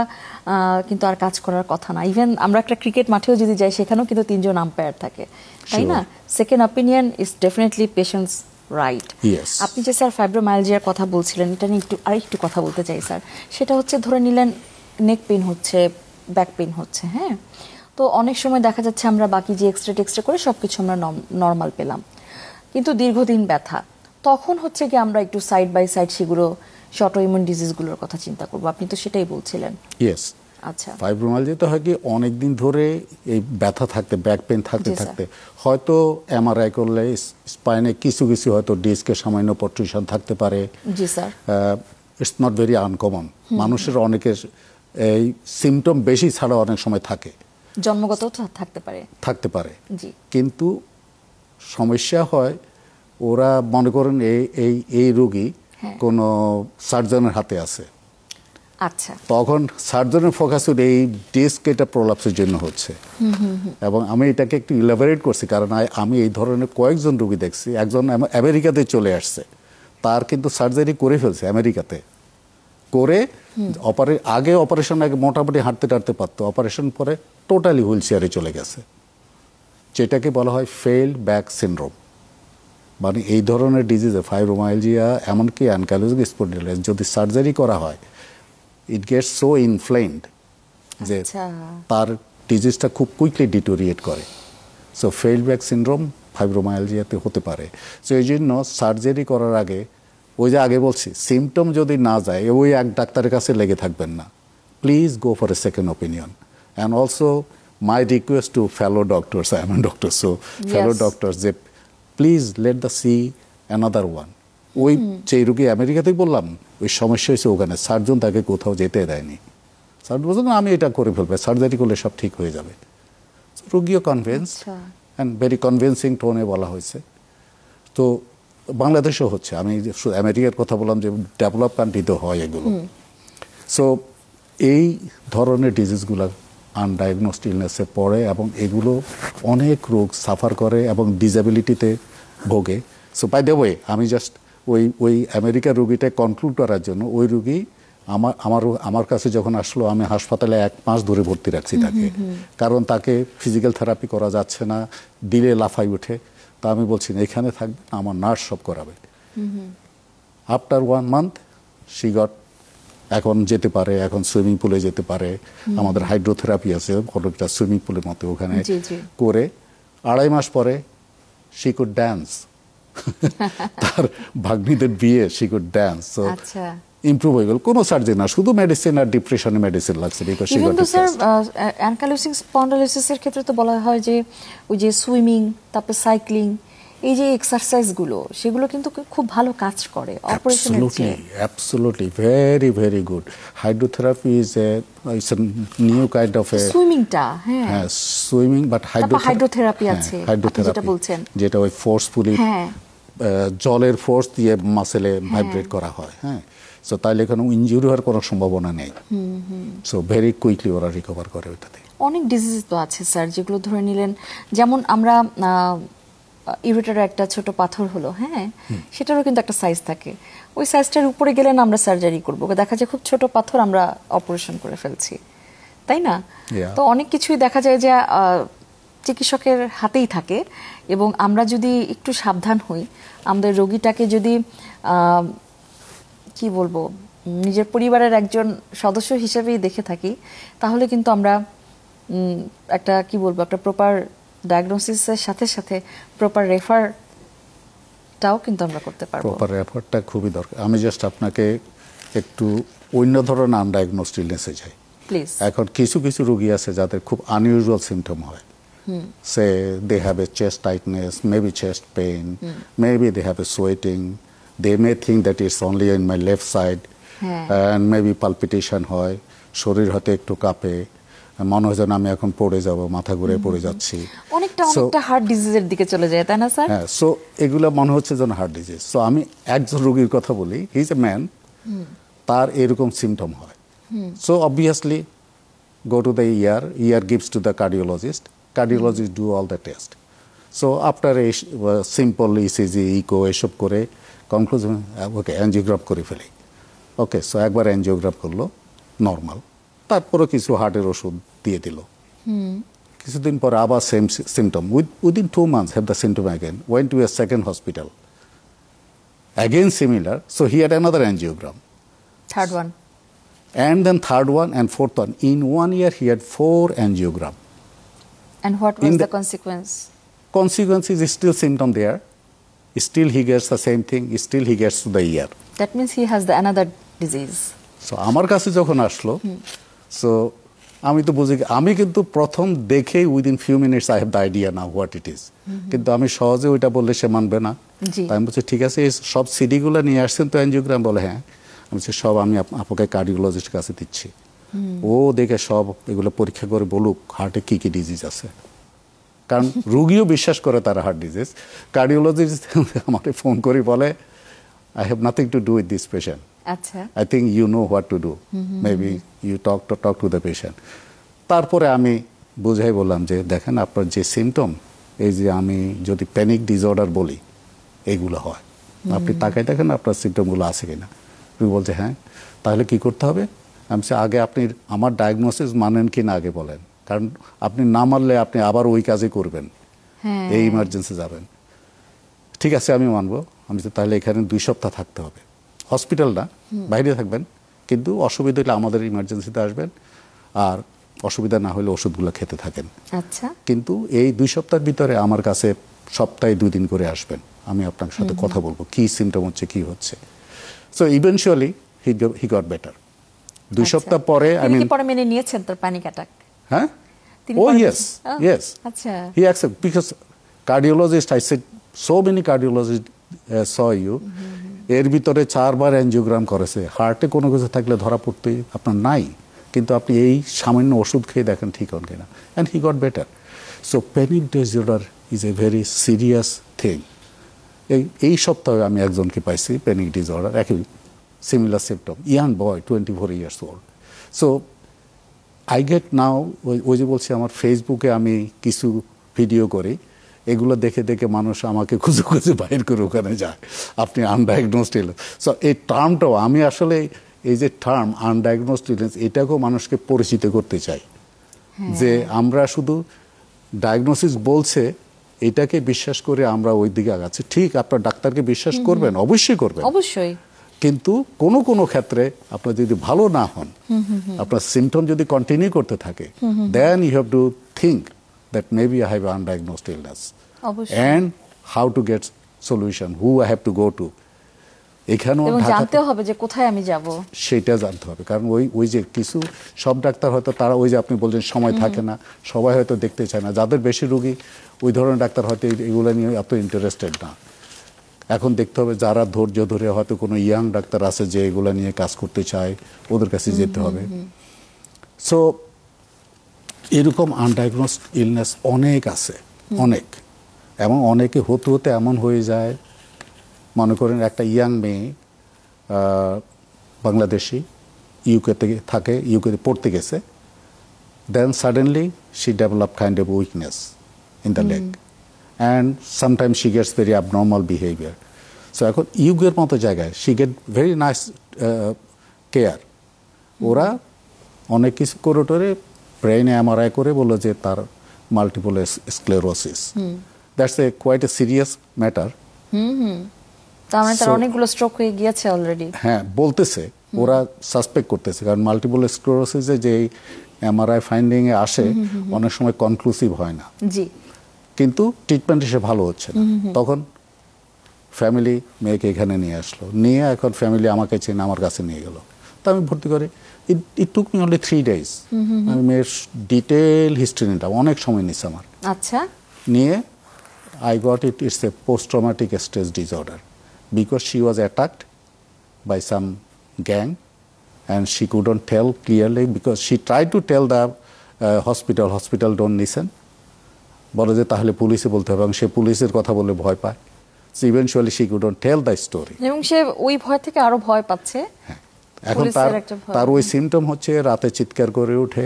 কিন্তু আর কাজ করার কথা না। ইভেন আমরা একটা ক্রিকেট মাঠেও যদি যাই, সেখানেও কিন্তু 3 জন আম্পায়ার থাকে, তাই না? Second opinion is definitely patient's right. আপনি যে স্যার ফাইব্রোমায়ালজিয়ার কথা বলছিলেন, এটা নিয়ে আরেকটু কথা বলতে চাই স্যার। সেটা হচ্ছে, ধরে নিলেন নেক পেইন হচ্ছে, ব্যাক পেইন হচ্ছে, হ্যাঁ, তো অনেক সময় দেখা যাচ্ছে আমরা বাকি যে এক্সট্রা করে সবকিছু আমরা নর্মাল পেলাম, কিন্তু দীর্ঘদিন ব্যথা, তখন হচ্ছে কি আমরা একটু সাইড বাই সাইড সেগুলো অটোইমিউন ডিজিজগুলোর কথা চিন্তা করব। আপনি তো সেটাই বলছিলেন। ইয়েস, আচ্ছা, ফাইব্রোমায়ালজিয়া হয় কি অনেক দিন ধরে এই ব্যথা থাকতে, ব্যাক পেইন থাকতে হয়তো এমআরআই করলে স্পাইনে কিছু হয়তো ডিস্কের সামান্য প্রট্রুশন থাকতে পারে। জি sir, it's not very uncommon. মানুষের অনেকের এই সিমটম বেশি ছাড়া অনেক সময় থাকে, জন্মগত থাকতে পারে, কিন্তু সমস্যা হয় ওরা মনে করেন এই রোগী কোনো সার্জনের হাতে আছে, আচ্ছা, তখন সার্জনের ফোকাস এই ডিস্ক এটা প্রলাপসের জন্য হচ্ছে। এবং আমি এটাকে একটু ইলাবোরেট করছি, কারণ আমি এই ধরনের কয়েকজন রোগী দেখছি। একজন আমেরিকাতে চলে আসছে, তার কিন্তু সার্জারি করে ফেলছে আমেরিকাতে, করে আগে অপারেশন আগে মোটামুটি হাঁটতে টাঁটতে পারতো, অপারেশন পরে টোটালি হুইল চেয়ারে চলে গেছে, যেটাকে বলা হয় ফেইল্ড ব্যাক সিনড্রোম। মানে এই ধরনের ডিজিজে ফাইব্রোমায়ালজিয়া, এমনকি অ্যানকাইলোজিং স্পন্ডিলাইটিস, যদি সার্জারি করা হয়, ইট গেটস সো ইনফ্লেমড যে তার ডিজিজটা খুব কুইকলি ডিটোরিয়েট করে। সো ফেইল্ড ব্যাক সিনড্রোম ফাইব্রোমায়ালজিয়াতে হতে পারে। সো এই জন্য সার্জারি করার আগে, ওই যে আগে বলছি, সিমটম যদি না যায় ওই এক ডাক্তারের কাছে লেগে থাকবেন না, please go for a second opinion. And also my request to fellow doctors, I am doctor, so fellow doctors, যে please let the see another one. ওই যে রুগী আমেরিকাতে বললাম, ওই সমস্যা হয়েছে ওখানে, সার্জন তাকে কোথাও যেতে দেয়নি। সার্জন বলছেন আমি এটা করে ফেলবো, সার্জারি করলে সব ঠিক হয়ে যাবে। রুগীও কনভিন্স, অ্যান্ড ভেরি কনভিন্সিং টোনে বলা হয়েছে। তো বাংলাদেশেও হচ্ছে, আমি আমেরিকার কথা বললাম যে ডেভেলপ কান্ট্রিতে হয় এগুলো। সো এই ধরনের ডিজিজগুলো আনডায়াগনোসড ইলনেসে পড়ে, এবং এগুলো অনেক রোগ সাফার করে এবং ডিসএবিলিটিতে ভোগে। সো বাই দ্য ওয়ে, আমি জাস্ট ওই আমেরিকার রুগীটা কনক্লুড করার জন্য, ওই রুগী আমার কাছে যখন আসলো, আমি হাসপাতালে 1 মাস ধরে ভর্তি রাখছি তাকে, কারণ তাকে ফিজিক্যাল থেরাপি করা যাচ্ছে না, দিলে লাফাই উঠে। তা আমি বলছি না, এখানে থাকবে, আমার নার্স সব করাবে। আফটার 1 মান্থ শি গট, এখন যেতে পারে, এখন সুইমিং পুলে যেতে পারে। আমাদের হাইড্রোথেরাপি আছে অনেকটা সুইমিং পুলের মতো, ওখানে করে 2.5 মাস পরে শি কুড ড্যান্স। তার ভাগ্নিদের বিয়ে, she could dance. So improve হয়ে গেল, কোনো সার্জারি না, শুধু মেডিসিন আর ডিপ্রেশনে মেডিসিন লাগছে। কিন্তু স্যার অ্যানকাইলোজিং স্পন্ডিলোসিসের ক্ষেত্রে তো বলা হয় যে ওই যে সুইমিং, তারপর সাইক্লিং, এই যে এক্সারসাইজগুলো, সেগুলো কিন্তু খুব ভালো কাজ করে অপারেশনের চেয়ে। Absolutely, very very good. Hydrotherapy is a new kind of a সুইমিংটা, হ্যাঁ সুইমিং, বাট হাইড্রোথেরাপি আছে, হাইড্রোথেরাপি যেটা বলছেন, যেটা ওই ফোর্সফুলি জলের ফোর্স দিয়ে মাসেলে ভাইব্রেট করা হয়, হ্যাঁ। সো তাহলে এখানে ইনজুরি হওয়ার কোনো সম্ভাবনা নেই। সো ভেরি কুইকলি ওরা রিকভার করে ওইটাতে। অনেক ডিজিজ তো আছে স্যার যেগুলো ধরে নিলেন, যেমন আমরা ইউরেটারে একটা ছোট পাথর হলো, হ্যাঁ, সেটারও কিন্তু একটা সাইজ থাকে। ওই সাইজটার উপরে গেলে না আমরা সার্জারি করবো, দেখা যায় খুব ছোট পাথর আমরা অপারেশন করে ফেলছি, তাই না? তো অনেক কিছুই দেখা যায় যে চিকিৎসকের হাতেই থাকে, এবং আমরা যদি একটু সাবধান হই, আমাদের রোগীটাকে যদি কি বলবো নিজের পরিবারের একজন সদস্য হিসেবেই দেখে থাকি, তাহলে কিন্তু আমরা একটা কি বলবো একটা প্রপার ডায়াগনোসিসের সাথে সাথে প্রপার রেফারটাও কিন্তু আমরা করতে পারবো। প্রপার রেফারটা খুবই দরকার। আমি জাস্ট আপনাকে একটু অন্য ধরনের আনডায়াগনোসড ইলনেসে যাই। প্লিজ। এখন কিছু কিছু রোগী আছে যাদের খুব আনইউজুয়াল সিমটম হয়। Say they have a chest tightness, maybe chest pain, maybe they have a sweating, they may think that it's only in my left side, and maybe palpitation হয়, শরীর হয়তো একটু কাঁপে, মনে হয় যেন আমি এখন পড়ে যাব, মাথা ঘুরে পড়ে যাচ্ছি, অনেকটা হার্ট ডিজিজের দিকে চলে যায়, তাই না স্যার? হ্যাঁ। সো এগুলো মনে হচ্ছে যেন হার্ট ডিজিজ। সো আমি একজন রোগীর কথা বলি, হি ইজ এ ম্যান, তার এরকম সিমটম হয়। So obviously go to the ER gives to the cardiologist do all the test. So after a simple ECG, echo এসব করে কনক্লুশন ওকে অ্যাঞ্জিওগ্রাফ করে ফেলি। ওকে, সো একবার অ্যাঞ্জিওগ্রাফ করলো, নর্মাল, তারপরে কিছু হার্টের ওষুধ দিয়ে দিল। কিছুদিন পরে আবার same symptom, within 2 months have the symptom again, went to a second hospital, again similar, so he had another angiogram, third one, and then third one and fourth one. In 1 year he had 4 angiogram. and what was the consequence? Consequence is still symptom there, still he gets the same thing, still he gets to the ER. That means he has the another disease. So আমার কাছে যখন আসলো, so আমি তো বুঝি, আমি কিন্তু প্রথম দেখেই within few minutes I have the idea now what it is. কিন্তু আমি সহজে ওইটা বললে সে মানবে না। তাই আমি বলছি ঠিক আছে, সব সিডিগুলো নিয়ে আসছেন তো অ্যাঞ্জিওগ্রাম? বলে হ্যাঁ। আমি বলছি সব আমি আপনাকে কার্ডিওলজিস্টের কাছে দিচ্ছি, ও দেখে সব এগুলো পরীক্ষা করে বলুক হার্টে কি কি ডিজিজ আছে। কারণ রুগীও বিশ্বাস করে তার হার্ট ডিজিজ। কার্ডিওলজিস্ট আমাকে ফোন করে বলে I have nothing to do with this patient, আচ্ছা, I think you know what to do. Maybe you talk to the patient. তারপরে আমি বুঝাই বললাম যে দেখেন আপনার যে সিমটম, এই যে আমি যদি প্যানিক ডিসঅর্ডার বলি, এগুলো হয়, আপনি তাকাই দেখেন আপনার সিমটমগুলো আছে কিনা। তুমি বলছে হ্যাঁ, তাহলে কি করতে হবে? আমি বলছি আগে আপনি আমার ডায়াগনোসিস মানেন কি না আগে বলেন, কারণ আপনি না মানলে আপনি আবার ওই কাজে করবেন, এই ইমার্জেন্সি যাবেন। ঠিক আছে আমি মানবো। আমি তাহলে এখানে 2 সপ্তাহ থাকতে হবে, হসপিটাল না, বাইরে থাকবেন, কিন্তু অসুবিধা হলে আমাদের ইমার্জেন্সিতে আসবেন, আর অসুবিধা না হলে ওষুধগুলো খেতে থাকেন। আচ্ছা, কিন্তু এই 2 সপ্তাহের ভিতরে আমার কাছে সপ্তাহে 2 দিন করে আসবেন, আমি আপনার সাথে কথা বলবো কি সিমটম হচ্ছে, কি হচ্ছে। সো ইভেনচুয়ালি হি গট বেটার। 2 সপ্তাহ পরে আমি পরে মেনে নিয়েছেন তার প্যানিক অ্যাটাক? হ্যাঁ, ও ইয়েস, আচ্ছা, he accept, because cardiologist, I said so many cardiologist saw you, এর ভিতরে 4 বার অ্যাঞ্জিওগ্রাম করেছে, হার্টে কোনো কিছু থাকলে ধরা পড়তেই আপনার নাই, কিন্তু আপনি এই সামান্য ওষুধ খেয়ে দেখেন ঠিক হন কিনা, and he got better. So panic disorder is a very serious thing. এই সপ্তাহে আমি একজনকে পাইছি প্যানিক ডিসঅর্ডার, একই similar symptom, young boy, 24 years old. So I get now, ওই যে বলছি আমার ফেসবুকে আমি কিছু ভিডিও করি, এগুলো দেখে দেখে মানুষ আমাকে খুঁজে খুঁজে বাইর করে ওখানে যায়, আপনি আনডায়াগনোসড ইলনেস। সো এই টার্মটাও আমি আসলে, এই যে টার্ম আনডায়াগনোসড ইলনেস, এটাকেও মানুষকে পরিচিত করতে চাই, যে আমরা শুধু ডায়াগনোসিস বলছে এটাকে বিশ্বাস করে আমরা ওই দিকে আগাচ্ছি। ঠিক, আপনার ডাক্তারকে বিশ্বাস করবেন, অবশ্যই করবেন, অবশ্যই, কিন্তু কোনো কোনো ক্ষেত্রে আপনার যদি ভালো না হন, আপনার সিমটম যদি কন্টিনিউ করতে থাকে, then you have to think that maybe I have undiagnosed illness, and how to get solution, who I have to go to. এখানেও জানতে হবে যে কোথায় আমি যাব, সেটা জানতে হবে। কারণ ওই যে কিছু সব ডাক্তার হয়তো তারা ওই যে আপনি বলছেন সময় থাকে না, সবাই হয়তো দেখতে চায় না, যাদের বেশি রোগী ওই ধরনের ডাক্তার হয়তো এগুলো নিয়ে এত ইন্টারেস্টেড না। এখন দেখতে হবে যারা ধৈর্য ধরে, হয়তো কোনো ইয়াং ডাক্তার আছে যে এগুলো নিয়ে কাজ করতে চায়, ওদের কাছে যেতে হবে। সো এরকম আনডায়াগনোসড ইলনেস অনেক আছে, অনেক, এবং অনেকে হতে হতে এমন হয়ে যায় মনে করেন একটা ইয়াং মেয়ে বাংলাদেশি ইউকে থেকে থাকে, ইউকে পড়তে গেছে, then suddenly she develop kind of weakness in the leg and sometimes she gets very abnormal behaviour. So এখন ইউকের মতো জায়গায় she get very nice care. ওরা অনেক কিছু করে টোরে ব্রেইনে এমআরআই করে বললো যে তার multiple sclerosis. That's a quite a serious matter. তার মানে তার অনেকগুলো স্ট্রোক হয়ে গিয়েছে অলরেডি। হ্যাঁ, বলতেছে, ওরা সাসপেক্ট করতেছে, কারণ মাল্টিপল স্ক্লেরোসিসে যে এমআরআই ফাইন্ডিং এ আসে অনেক সময় কনক্লুসিভ হয় না, জি, কিন্তু ট্রিটমেন্ট এসে ভালো হচ্ছে না। তখন ফ্যামিলি মেয়েকে এখানে নিয়ে আসলো, নিয়ে এখন ফ্যামিলি আমাকে চেনে, আমার কাছে নিয়ে গেল। তো আমি ভর্তি করি, ইট টুক মি অনলি 3 days। আমি মেয়ের ডিটেল হিস্ট্রি নিলাম, অনেক সময় নিচ্ছে আমার। আচ্ছা, নিয়ে I got it, it's a post-traumatic stress disorder because she was attacked by some gang and she couldn't tell clearly because she tried to tell the hospital don't listen. বলে যে তাহলে পুলিশে বলতে হবে, এবং সে পুলিশের কথা বলে ভয় পায়। So eventually she couldn't tell the story. এবং সে ওই ভয় থেকে আরো ভয় পাচ্ছে। হ্যাঁ, এখন তার ওই সিমটম হচ্ছে রাতে চিৎকার করে ওঠে,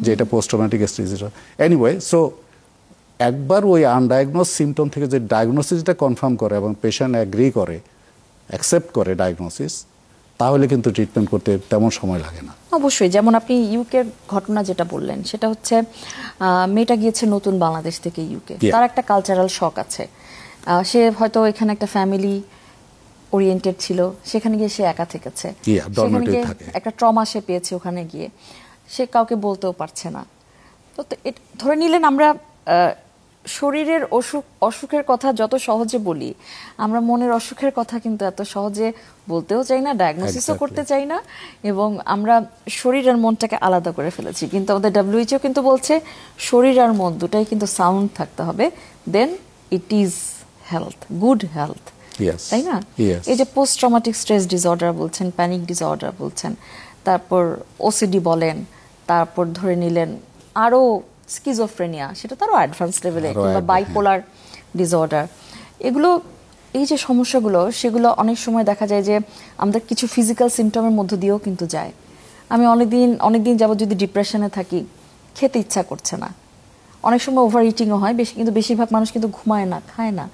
যেটা post-traumatic stress disorder. Anyway, so একবার ওই আনডায়াগনোজ সিমটম থেকে যে ডায়াগনোসিসটা কনফার্ম করে এবং পেশেন্ট অ্যাগ্রি করে, অ্যাকসেপ্ট করে ডায়াগনোসিস, তাহলে কিন্তু ট্রিটমেন্ট করতে তেমন সময় লাগে না। অবশ্যই, যেমন আপনি ইউকের ঘটনা যেটা বললেন, সেটা হচ্ছে মেয়েটা গিয়েছে নতুন বাংলাদেশ থেকে ইউকে, তার একটা কালচারাল শক আছে। সে হয়তো এখানে একটা ফ্যামিলি ওরিয়েন্টেড ছিল, সেখানে গিয়ে সে একা থেকেছে, সেখানে গিয়ে একটা ট্রমা সে পেয়েছে, ওখানে গিয়ে সে কাউকে বলতেও পারছে না। তো ধরে নিলেন আমরা শরীরের অসুখের কথা যত সহজে বলি, আমরা মনের অসুখের কথা কিন্তু এত সহজে বলতেও চাই না, ডায়াগনোসিসও করতে চাই না, এবং আমরা শরীর আর মনটাকে আলাদা করে ফেলেছি। কিন্তু আমাদের WHO কিন্তু বলছে শরীর আর মন দুটাই কিন্তু সাউন্ড থাকতে হবে, then it is health, good health, তাই না? এই যে পোস্ট ট্রমাটিক স্ট্রেস ডিসঅর্ডার বলছেন, প্যানিক ডিসঅর্ডার বলছেন, তারপর ওসিডি বলেন, তারপর ধরে নিলেন আরো স্কিজোফ্রেনিয়া, সেটা তারও অ্যাডভান্স লেভেলে, কিংবা বাইপোলার ডিসঅর্ডার, এগুলো, এই যে সমস্যাগুলো, সেগুলো অনেক সময় দেখা যায় যে আমাদের কিছু ফিজিক্যাল সিমটমের মধ্য দিয়েও কিন্তু যায়। আমি অনেকদিন যাবত যদি ডিপ্রেশনে থাকি, খেতে ইচ্ছা করছে না, অনেক সময় ওভার ইটিংও হয় বেশি, কিন্তু বেশিরভাগ মানুষ কিন্তু ঘুমায় না, খায় না,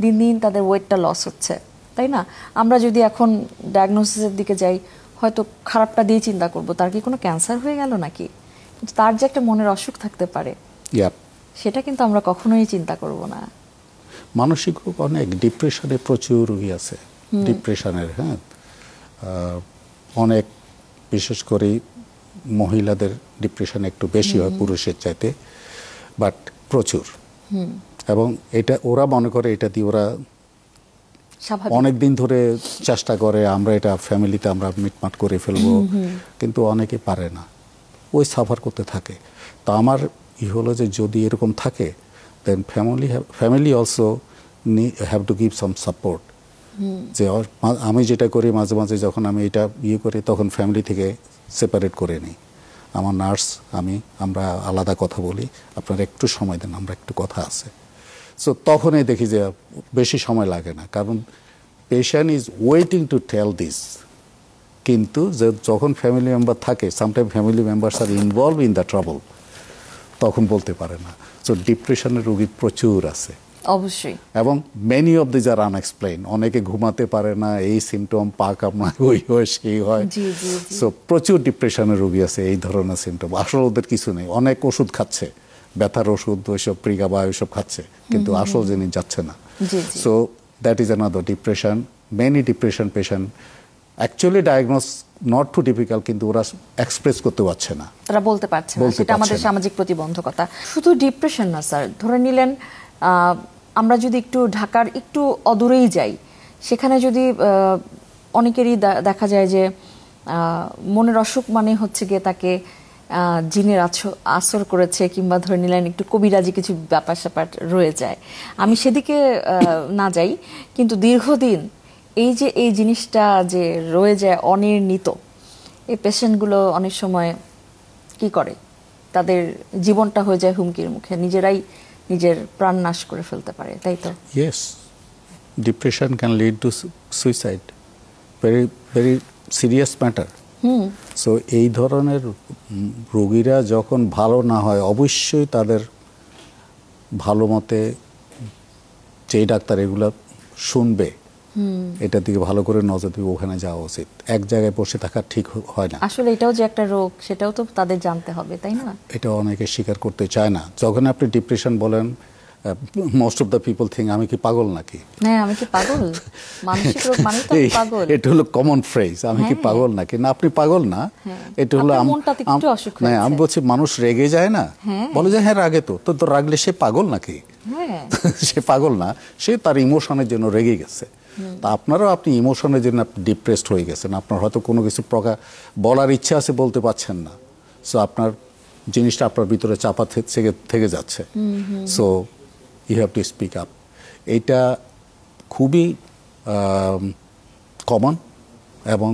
দিন দিন তাদের ওয়েটটা লস হচ্ছে, তাই না? আমরা যদি এখন ডায়াগনোসিসের দিকে যাই, হয়তো খারাপটা দিয়ে চিন্তা করব, তার কি কোনো ক্যান্সার হয়ে গেল নাকি, কিন্তু তার যে একটা মনের অসুখ থাকতে পারে, সেটা কিন্তু আমরা কখনোই চিন্তা করব না। মানসিক রোগ অনেক, ডিপ্রেশনে প্রচুর রোগী আছে, ডিপ্রেশনের, হ্যাঁ, অনেক, বিশেষ করে মহিলাদের ডিপ্রেশন একটু বেশি হয় পুরুষের চাইতে, বাট প্রচুর। এবং এটা ওরা মনে করে এটা দিয়ে ওরা অনেক দিন ধরে চেষ্টা করে, আমরা এটা ফ্যামিলিতে আমরা মিটমাট করে ফেলবো, কিন্তু অনেকে পারে না, ওই সাফার করতে থাকে। তো আমার হলো যে যদি এরকম থাকে, then family also have to give some support. যে আমি যেটা করি মাঝে মাঝে যখন আমি এটা করি, তখন ফ্যামিলি থেকে সেপারেট করে নিই, আমার নার্স আমরা আলাদা কথা বলি, আপনারা একটু সময় দেন, আমরা একটু কথা আছে। সো তখনই দেখি যে বেশি সময় লাগে না, কারণ patient is waiting to tell this. কিন্তু যখন ফ্যামিলি মেম্বার থাকে, sometime family members are involve in the trouble, তখন বলতে পারে না। সো ডিপ্রেশনের রোগী প্রচুর আছে অবশ্যই, এবং many of these are unexplained. অনেকে ঘুমাতে পারে না, এই সিমটম, পা কামড়ায়, ওই হয়, সেই হয়। সো প্রচুর ডিপ্রেশনের রোগী আছে এই ধরনের সিমটম, আসলে ওদের কিছু নেই, অনেক ওষুধ খাচ্ছে, ব্যথার ওষুধ, ওইসব প্রিগাবা ওইসব খাচ্ছে, কিন্তু আসল জিনিস যাচ্ছে না। So that is another depression. Many depression patient actually diagnose not too difficult, কিন্তু ওরা এক্সপ্রেস করতে পারছে না, তারা বলতে পারছে না, সেটা আমাদের সামাজিক প্রতিবন্ধকতা। শুধু ডিপ্রেশন না স্যার, ধরে নিলেন আমরা যদি একটু ঢাকার একটু অদূরেই যাই, সেখানে যদি অনেকেরই দেখা যায় যে মনের অসুখ মানে হচ্ছে গিয়ে তাকে জিনের আসর করেছে, কিংবা ধরে নিলেন একটু কবিরাজি কিছু ব্যাপার স্যাপার রয়ে যায়। আমি সেদিকে না যাই, কিন্তু দীর্ঘদিন এই জিনিসটা যে রয়ে যায় অনির্ণীত, এই পেশেন্টগুলো অনেক সময় কি করে, তাদের জীবনটা হয়ে যায় হুমকির মুখে, নিজেরাই নিজের প্রাণ নাশ করে ফেলতে পারে, তাই তো? Yes, depression can lead to suicide, very very serious matter. So এই ধরনের রোগীরা যখন ভালো না হয় অবশ্যই তাদের ভালো মতে যেই ডাক্তার এগুলো শুনবে এটা দিকে ভালো করে নজর দিবে, ওখানে যাওয়া উচিত। এক জায়গায় বসে থাকা ঠিক হয় না। আসলে এটাও যে একটা রোগ সেটাও তো তাদের জানতে হবে, তাই না? এটা অনেকে স্বীকার করতে চায় না। যখন আপনি ডিপ্রেশন বলেন, most of the people think আমি কি পাগল নাকি? হ্যাঁ, আমি কি পাগল? মানসিক রোগ মানে তো আমি পাগল। এটা হলো কমন ফ্রেজ, আমি কি পাগল নাকি? না, আপনি পাগল না। এটা হলো আমি বলছি মানুষ রেগে যায় না, বলে যে হ্যাঁ রাগে, তো তো রাগলে সে পাগল নাকি? সে পাগল না, সে তার ইমোশনের জন্য রেগে গেছে। তা আপনারাও আপনি ইমোশনের জন্য আপনি ডিপ্রেসড হয়ে গেছেন, আপনার হয়তো কোনো কিছু বলার ইচ্ছা আছে, বলতে পারছেন না। সো আপনার জিনিসটা আপনার ভিতরে চাপা থেকে যাচ্ছে। So you have to speak up. এইটা খুবই কমন এবং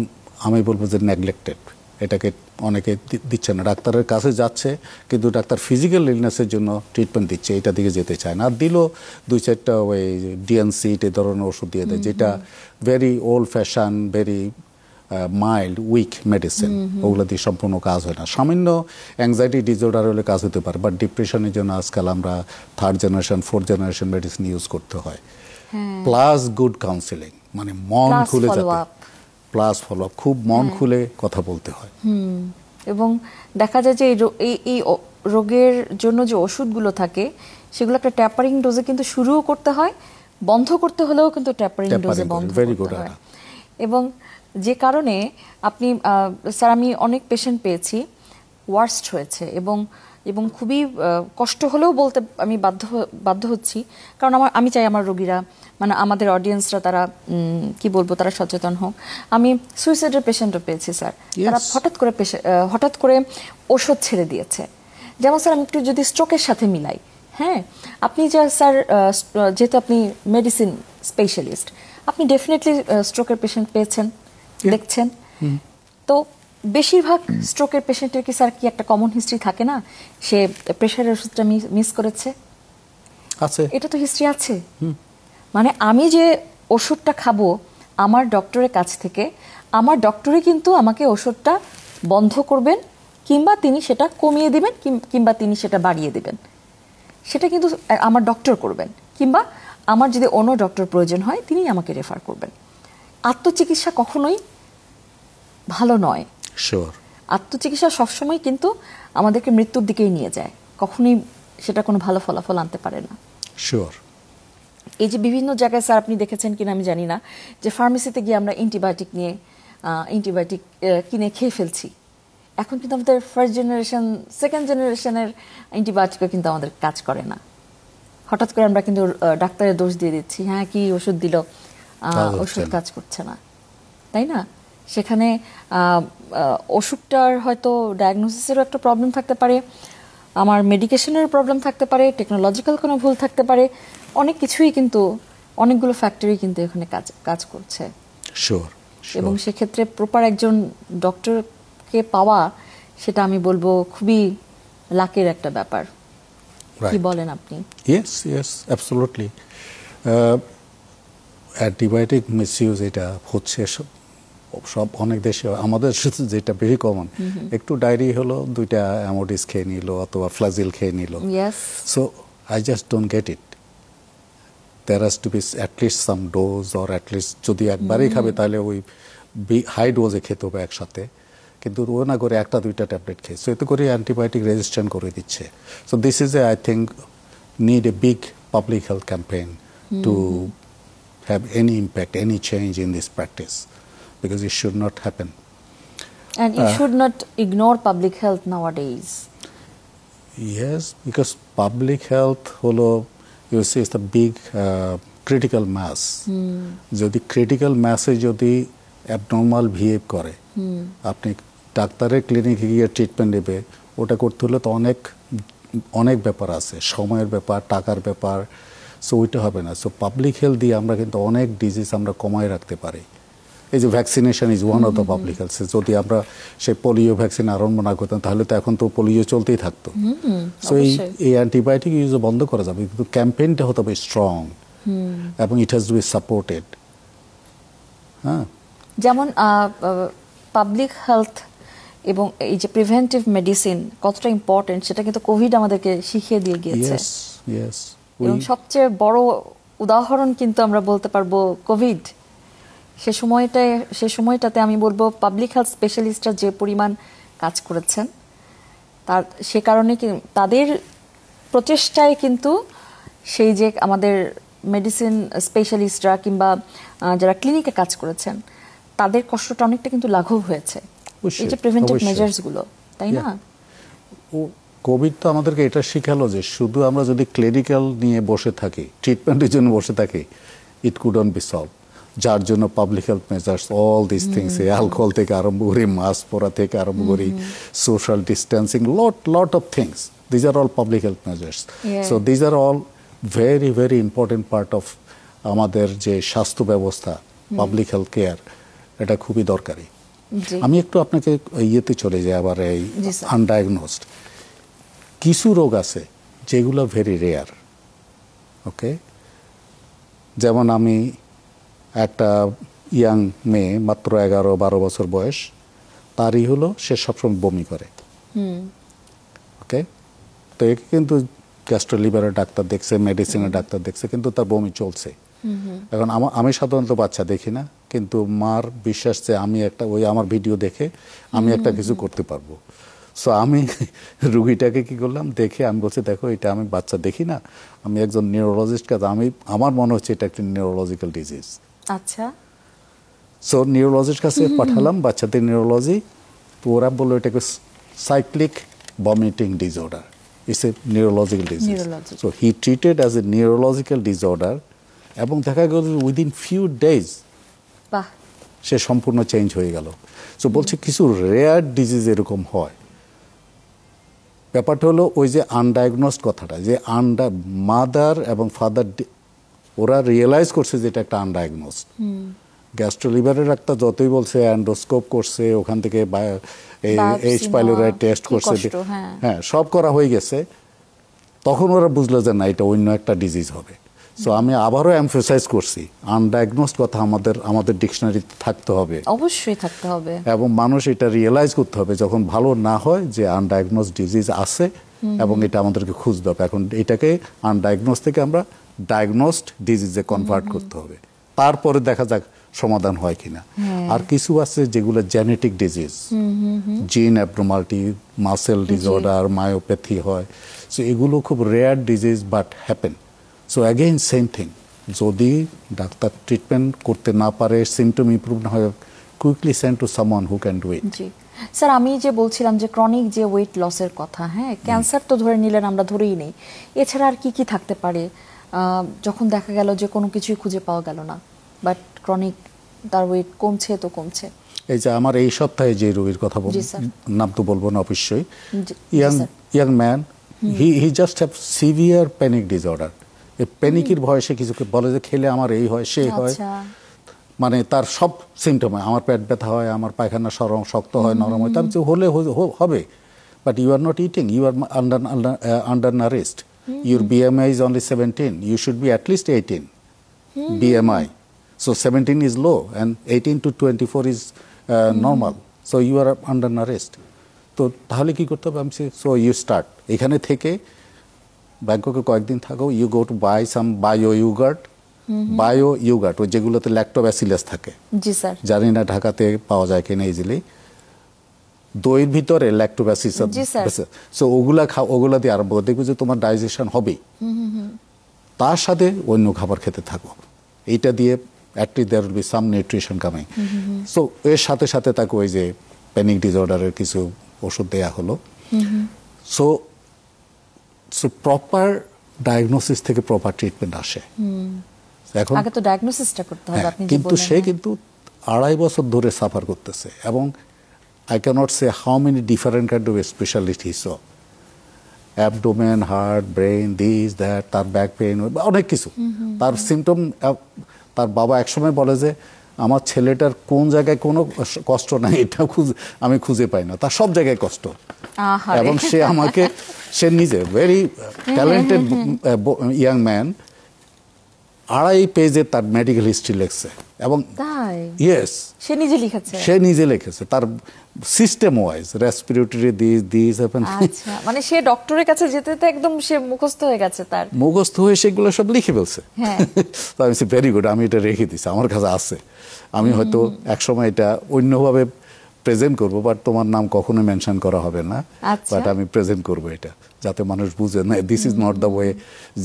আমি বলবো যে নেগলেক্টেড। এটাকে অনেকে দিচ্ছে না, ডাক্তারের কাছে যাচ্ছে কিন্তু ডাক্তার ফিজিক্যাল ইলনেসের জন্য ট্রিটমেন্ট দিচ্ছে, এটা দিকে যেতে চায় না। আর দিলেও 2-4টা ওই ডিএনসি এই ধরনের ওষুধ দিয়ে দেয়, যেটা very old fashion, very mild weak medicine. ওগুলো দিয়ে সম্পূর্ণ কাজ হয় না। সামান্য অ্যাংজাইটি ডিসঅর্ডার হলে কাজ হতে পারে, বাট ডিপ্রেশনের জন্য আজকাল আমরা 3rd generation 4th generation medicine use করতে হয়। প্লাস গুড কাউন্সিলিং, মানে মন খুলে যাতে, প্লাস ফলো আপ, খুব মন খুলে কথা বলতে হয়। এবং দেখা যায় যে এই রোগের জন্য যে ওষুধগুলো থাকে সেগুলো একটা ট্যাপারিং ডোজে কিন্তু শুরুও করতে হয়, বন্ধ করতে হলেও কিন্তু ট্যাপারিং ডোজে বন্ধ করতে হয়। এবং যে কারণে আপনি স্যার, আমি অনেক পেশেন্ট পেয়েছি ওয়ার্স্ট হয়েছে এবং খুবই কষ্ট হলেও বলতে আমি বাধ্য হচ্ছি, কারণ আমি চাই আমার রোগীরা, মানে আমাদের অডিয়েন্সরা, তারা কি বলবো, তারা সচেতন হোক। আমি সুইসাইডের পেশেন্টও পেয়েছি স্যার, তারা হঠাৎ করে ওষুধ ছেড়ে দিয়েছে। যেমন স্যার আমি একটু যদি স্ট্রোকের সাথে মিলাই, হ্যাঁ, আপনি যা স্যার, যেহেতু আপনি মেডিসিন স্পেশালিস্ট, আপনি ডেফিনেটলি স্ট্রোকের পেশেন্ট পেয়েছেন, দেখছেন। তো বেশিরভাগ স্ট্রোকের পেশেন্টের কি স্যার কি একটা কমন হিস্ট্রি থাকে না, সে প্রেশারের ওষুধটা মিস করেছে? আছে, এটা তো হিস্ট্রি আছে। মানে আমি যে ওষুধটা খাবো আমার ডক্টরের কাছ থেকে, আমার ডক্টরই কিন্তু আমাকে ওষুধটা বন্ধ করবেন, কিংবা তিনি সেটা কমিয়ে দিবেন, কিংবা তিনি সেটা বাড়িয়ে দিবেন, সেটা কিন্তু আমার ডক্টর করবেন। কিংবা আমার যদি অন্য ডক্টর প্রয়োজন হয় তিনি আমাকে রেফার করবেন। আত্মচিকিৎসা কখনোই ভালো নয়। আত্মচিকিৎসা সবসময় কিন্তু আমাদেরকে মৃত্যুর দিকেই নিয়ে যায়, কখনোই সেটা কোনো ভালো ফলাফল আনতে পারে না। এই যে বিভিন্ন জায়গায় স্যার আপনি দেখেছেন কিনা আমি জানি না, যে ফার্মেসিতে গিয়ে আমরা অ্যান্টিবায়োটিক কিনে খেয়ে ফেলছি। এখন কিন্তু আমাদের 1st জেনারেশন 2nd জেনারেশনের অ্যান্টিবায়োটিকও কিন্তু আমাদের কাজ করে না। হঠাৎ করে আমরা কিন্তু ডাক্তারের দোষ দিয়ে দিচ্ছি, হ্যাঁ কি ওষুধ দিল, ওষুধ কাজ করছে না, তাই না? সেখানে ওষুধটার হয়তো ডায়াগনোসিসেরও একটা প্রবলেম থাকতে পারে, আমার মেডিকেশনের প্রবলেম থাকতে পারে, টেকনোলজিক্যাল কোনো ভুল থাকতে পারে, অনেক কিছুই কিন্তু, অনেকগুলো ফ্যাক্টরি কিন্তু এখানে কাজ করছে। এবং সেক্ষেত্রে প্রপার একজন ডক্টরকে পাওয়া, সেটা আমি বলবো খুবই লাকের একটা ব্যাপার। কি বলেন আপনি? Yes, absolutely. অ্যান্টিবায়োটিক মিসইউজ এটা হচ্ছে সব অনেক দেশে, আমাদের যেটা বেশি কমন, একটু ডায়রি হলো 2টা অ্যামোডিস খেয়ে নিল অথবা ফ্লাজিল খেয়ে নিল। So I just don't get it. There has to be at least some dose, or at least যদি একবারই খাবে তাহলে ওই হাই ডোজে খেতে হবে একসাথে, কিন্তু ও না করে 1-2টা ট্যাবলেট খেয়ে, সো এতে করে অ্যান্টিবায়োটিক রেজিস্ট্যান্ট করে দিচ্ছে। So this is I think need a big public health campaign to have any impact, any change in this practice, because it should not happen. And you should not ignore public health nowadays. Yes, because public health holo, you see, is the big critical mass. যদি critical mass এ যদি abnormal behave করে, আপনি ডাক্তারের ক্লিনিকে গিয়ে treatment নেবে, ওটা করতে হলে তো অনেক ব্যাপার আছে, সময়ের ব্যাপার, টাকার ব্যাপার, সো ওইটা হবে না। সো পাবলিক হেলথ দিয়ে আমরা কিন্তু অনেক ডিজিজ আমরা কমায় রাখতে পারি। এই যে vaccination is one of the public health. যদি আমরা সেই পোলিও ভ্যাকসিন আরম্ভ না করতাম তাহলে তো এখন তো পোলিও চলতেই থাকতো। সো এই অ্যান্টিবায়োটিক ইউজ বন্ধ করা যাবে, কিন্তু ক্যাম্পেইনটা হতে হবে স্ট্রং, এবং it has to be supported. হ্যাঁ, যেমন পাবলিক হেলথ এবং এই যে প্রিভেন্টিভ মেডিসিন কতটা ইম্পর্টেন্ট সেটা কিন্তু কোভিড আমাদেরকে শিখিয়ে দিয়ে গিয়েছে। ইয়েস, এবং সবচেয়ে বড় উদাহরণ কিন্তু আমরা বলতে পারবো কোভিড। সে সময়টাতে আমি বলবো পাবলিক হেলথ স্পেশালিস্টরা যে পরিমাণ কাজ করেছেন, সে কারণে তাদের প্রচেষ্টায় কিন্তু সেই যে আমাদের মেডিসিন স্পেশালিস্টরা কিংবা যারা ক্লিনিকে কাজ করেছেন তাদের কষ্টটা অনেকটা কিন্তু লাঘব হয়েছে এই যে প্রিভেন্টিভ মেজার্স গুলো, তাই না? কোভিড তো আমাদেরকে এটা শিখালো যে শুধু আমরা যদি ক্লিনিক্যাল নিয়ে বসে থাকি, ট্রিটমেন্টের জন্য বসে থাকি, ইট কুডন্ট বি সলভ। যার জন্য public health measures, all this things, alcohol থেকে আরম্ভ করে, মাস্ক পরা থেকে আরম্ভ করে, social distancing, lot of things, these are all public health measures. So these are all very very important part of আমাদের যে স্বাস্থ্য ব্যবস্থা, পাবলিক হেলথ কেয়ার, এটা খুবই দরকারি। আমি একটু আপনাকে ইয়েতে চলে যাই আবার, এই আনডায়াগনোসড কিছু রোগ আছে যেগুলো ভেরি রেয়ার। ওকে, যেমন আমি একটা ইয়াং মেয়ে, মাত্র 11-12 বছর বয়স, তারই হলো সে সবসময় বমি করে। ওকে, তো একে কিন্তু গ্যাস্ট্রো লিভারের ডাক্তার দেখছে, মেডিসিনের ডাক্তার দেখছে, কিন্তু তার বমি চলছে। এখন আমি সাধারণত বাচ্চা দেখি না, কিন্তু মার বিশ্বাস যে আমি একটা আমার ভিডিও দেখে আমি একটা কিছু করতে পারবো। সো আমি রুগীটাকে কি করলাম, দেখে আমি বলছি, দেখো এটা আমি বাচ্চা দেখি না, আমি একজন নিউরোলজিস্ট কাজ, আমার মনে হচ্ছে এটা একটা নিউরোলজিক্যাল ডিজিজ। আচ্ছা, সো নিউরোলজিস্ট কাছে পাঠালাম, বাচ্চাদের নিউরোলজি। তো ওরা বললো এটাকে cyclic vomiting disorder, it's a neurological disease. So he treated as a neurological disorder, এবং দেখা গেল উইদিন ফিউ ডেজ সে সম্পূর্ণ চেঞ্জ হয়ে গেল। সো বলছে কিছু রেয়ার ডিজিজ এরকম হয়। ব্যাপারটা হলো ওই যে আনডায়াগনোসড কথাটা, যে মাদার এবং ফাদার ওরা রিয়েলাইজ করছে যে এটা একটা আনডায়াগনোসড। গ্যাস্ট্রো লিভারের ডাক্তার যতই বলছে, অ্যান্ডোস্কোপ করছে, ওখান থেকে এইচ পাইলোরাই টেস্ট করছে, হ্যাঁ সব করা হয়ে গেছে, তখন ওরা বুঝলো যে না, এটা অন্য একটা ডিজিজ হবে। সো আমি আবারও এমফেসাইজ করছি, আনডায়াগনোসড কথা আমাদের ডিকশনারিতে থাকতে হবে, অবশ্যই থাকতে হবে, এবং মানুষ এটা রিয়েলাইজ করতে হবে যখন ভালো না হয় যে আনডায়াগনোসড ডিজিজ আছে, এবং এটা আমাদেরকে খুঁজতে হবে। এখন এটাকে আনডায়াগনোস থেকে আমরা ডায়াগনোসড ডিজিজে কনভার্ট করতে হবে, তারপরে দেখা যাক সমাধান হয় কিনা। আর কিছু আছে যেগুলো জেনেটিক ডিজিজ, জিন অ্যাবনর্মালিটি, মাসেল ডিসঅর্ডার, মায়োপ্যাথি হয়। সো এগুলো খুব rare disease but happen. So again same thing, যদি ডাক্তার ট্রিটমেন্ট করতে না পারে, সিমটম ইমপ্রুভ না হয়, quickly send to someone who can do it. G sir, আমি যে বলছিলাম যে ক্রনিক যে ওয়েট লসের কথা, হ্যাঁ, ক্যান্সার তো ধরে নিলেন, আমরা ধরেই নেই, এছাড়া আর কি কি থাকতে পারে যখন দেখা গেল যে কোনো কিছুই খুঁজে পাওয়া গেল না, বাট ক্রনিক তার ওয়েট কমছে তো কমছে? এই যে আমার এই সপ্তাহে যে রোগীর কথা নাম তো বলবো না অবশ্যই, young man, he just have severe panic disorder. এই প্যানিকের ভয়ে সে কিছু বলে যে খেলে আমার এই হয়, সেই হয়, মানে তার সব সিমটম হয়, আমার পেট ব্যথা হয়, আমার পায়খানা শক্ত হয়, নরম হয়, তার হলে হবে, but you are not eating, you are under nourished, your BMI is only 17, you should be at least 18 BMI, so 17 is low and 18 to 24 is normal, so you are undernourished. তো তাহলে কি করতে হবে? সো ইউ স্টার্ট এখানে থেকে, ব্যাংককে কয়েকদিন থাকো, you go to buy some bio yogurt, ওই যেগুলোতে ল্যাক্টোব্যাসিলাস থাকে। জি স্যার, জানি না ঢাকাতে পাওয়া যায় কিনা ইজিলি, দইয়ের ভিতরে ল্যাক্টোব্যাসিলাস, সো ওগুলা দিয়ে আরম্ভ করে দেখবে যে তোমার ডাইজেশন হবেই। তার সাথে অন্য খাবার খেতে থাকো, এইটা দিয়ে at least there will be some nutrition coming. So এর সাথে সাথে তাকে ওই যে প্যানিক ডিসঅর্ডারের কিছু ওষুধ দেয়া হলো। সো প্রপার ডায়াগনোসিস থেকে প্রপার ট্রিটমেন্ট আসে। এখন আগে তো ডায়াগনোসিসটা করতে হবে, আপনি কিন্তু সে কিন্তু 2.5 বছর ধরে সাফার করতেছে, এবং I cannot say how many different kind of specialists he saw. Abdomen, heart, brain, this, that, তার ব্যাক পেইন, অনেক কিছু। তার সিমটম, তার বাবা একসময় বলে যে আমার ছেলেটার কোন জায়গায় কোনো কষ্ট নাই, এটা আমি খুঁজে পাই না, তার সব জায়গায় কষ্ট। এবং সে নিজে ভেরি ট্যালেন্টেড ইয়াং ম্যান, 2.5 পেজে তার মেডিকেল হিস্ট্রি লেখছে এবং তাই ইয়েস সে নিজে লিখেছে? সে নিজে লিখেছে তার সিস্টেম ওয়াইজ রেসপিরেটরি দিস আচ্ছা, মানে সে ডক্টরের কাছে যেতে তো একদম সে মুখস্থ হয়ে গেছে, তার মুখস্থ হয়ে সেগুলো সব লিখে ফেলছে। হ্যাঁ। তো আমি ভেরি গুড, আমি এটা রেখে দিছি, আমার কাছে আছে। আমি হয়তো একসময় এটা অন্যভাবে প্রেজেন্ট করব, বাট তোমার নাম কখনো মেনশন করা হবে না, আচ্ছা। বাট আমি প্রেজেন্ট করব এটা, যাতে মানুষ বুঝে না this is not the way,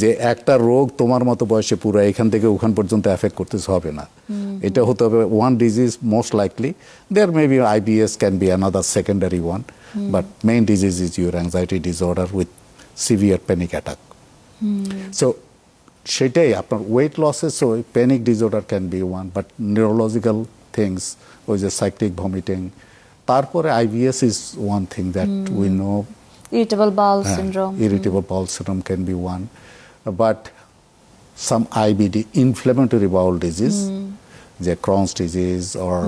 যে একটা রোগ তোমার মতো বয়সে পুরো এখান থেকে ওখান পর্যন্ত এফেক্ট করতেছে, হবে না। এটা হতে হবে one disease most likely, there may be IBS can be another secondary one, but main disease is your anxiety disorder with severe panic attack. So সেটাই আপনার weight losses, so panic disorder can be one, but neurological things, ওই যে cyclic vomiting, তারপরে IBS is one thing that we know. Irritable bowel syndrome, Irritable bowel syndrome can be one, but some IBD, inflammatory bowel disease, যে Crohn's disease or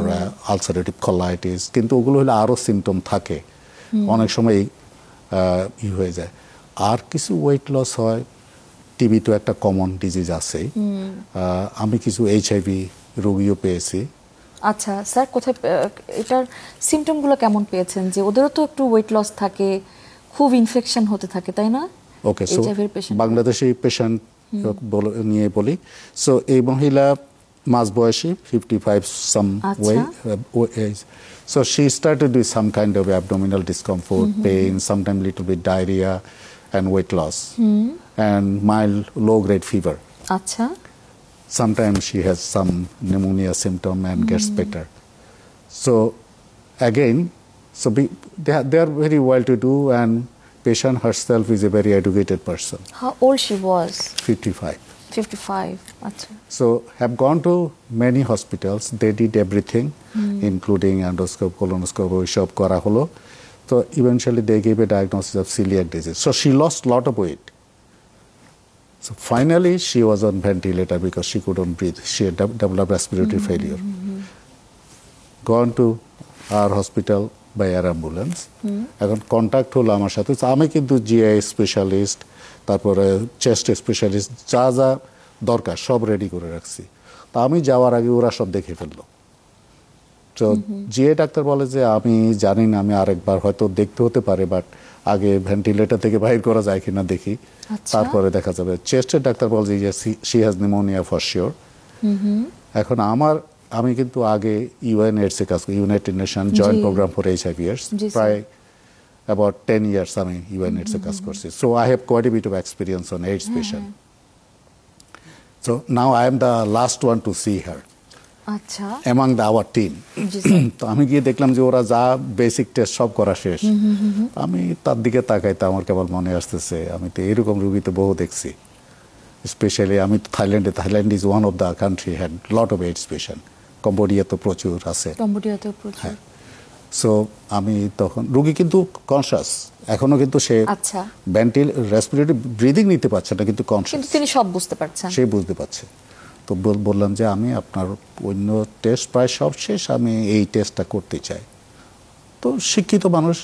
ulcerative colitis, কিন্তু ওগুলো হলে আরো symptom থাকে, অনেক সময় হয়ে যায়। আর কিছু ওয়েট লস হয়, টিবি তো একটা কমন ডিজিজ আছে, আমি কিছু HIV রোগীও পেয়েছি। আচ্ছা স্যার, কোথায় এটার সিমটমগুলো কেমন পেয়েছেন? যে ওদেরও তো একটু ওয়েট লস থাকে, খুব ইনফেকশন হতে থাকে, তাই না? ওকে, সো HIV এর পেশেন্ট, বাংলাদেশি পেশেন্ট নিয়ে বলি। সো এই মহিলা মাঝবয়সী, 55 some way age. So she started with some kind of abdominal discomfort, pain, sometime little bit diarrhoea and weight loss and mild low grade fever. আচ্ছা। Sometimes she has some pneumonia symptom and gets better. So again, they are very well to do, and patient herself is a very educated person. How old she was? 55. 55. আচ্ছা। So have gone to many hospitals. They did everything, including endoscope, colonoscope, সব করা হলো. So eventually they gave a diagnosis of celiac disease. So she lost a lot of weight. So finally, she was on ventilator because she couldn't breathe. She had developed respiratory failure. Gone to our hospital by air ambulance. এখন contact হলো আমার সাথে। আমি কিন্তু GI specialist, তারপরে chest specialist, যা যা দরকার সব রেডি করে রাখছি। তা আমি যাওয়ার আগে ওরা সব দেখে ফেললো। তো GI ডাক্তার বলে যে আমি জানি না, আমি আরেকবার হয়তো দেখতে হতে পারে, বাট আগে ভেন্টিলেটর থেকে বাইর করা যায় কিনা দেখি, তারপরে দেখা যাবে। চেস্টের ডাক্তার বলছে যে she has pneumonia for sure. এখন আমি কিন্তু আগে UNAIDS এ কাজ করি, United Nation joint programme for HIV/AIDS, প্রায় অ্যাবাউট 10 years আমি UNAIDS এ কাজ করছি। So I have quite a bit of experience on AIDS patient. So now I am the last one to see her আচ্ছা, among the our team. তো আমি গিয়ে দেখলাম যে ওরা যা বেসিক টেস্ট সব করা শেষ। আমি তার দিকে তাকাইতে আমার কেবল মনে আসতেছে আমি তো এরকম রুগী তো বহু দেখছি, স্পেশালি আমি তো Thailand is one of the country had lot of AIDS patient. Cambodia তো প্রচুর আছে, কম্বোডিয়াতেও প্রচুর। হ্যাঁ। সো আমি তখন রুগী কিন্তু কনসাস, এখনো কিন্তু সে আচ্ছা, রেসপিরেটরি ব্রিদিং নিতে পারছে না, কিন্তু কনসাস, কিন্তু তিনি সব বুঝতে পারছেন, সে বুঝতে পারছে। তো বললাম যে আমি আপনার অন্য টেস্ট প্রায় সব শেষ, আমি এই টেস্টটা করতে চাই। তো শিক্ষিত মানুষ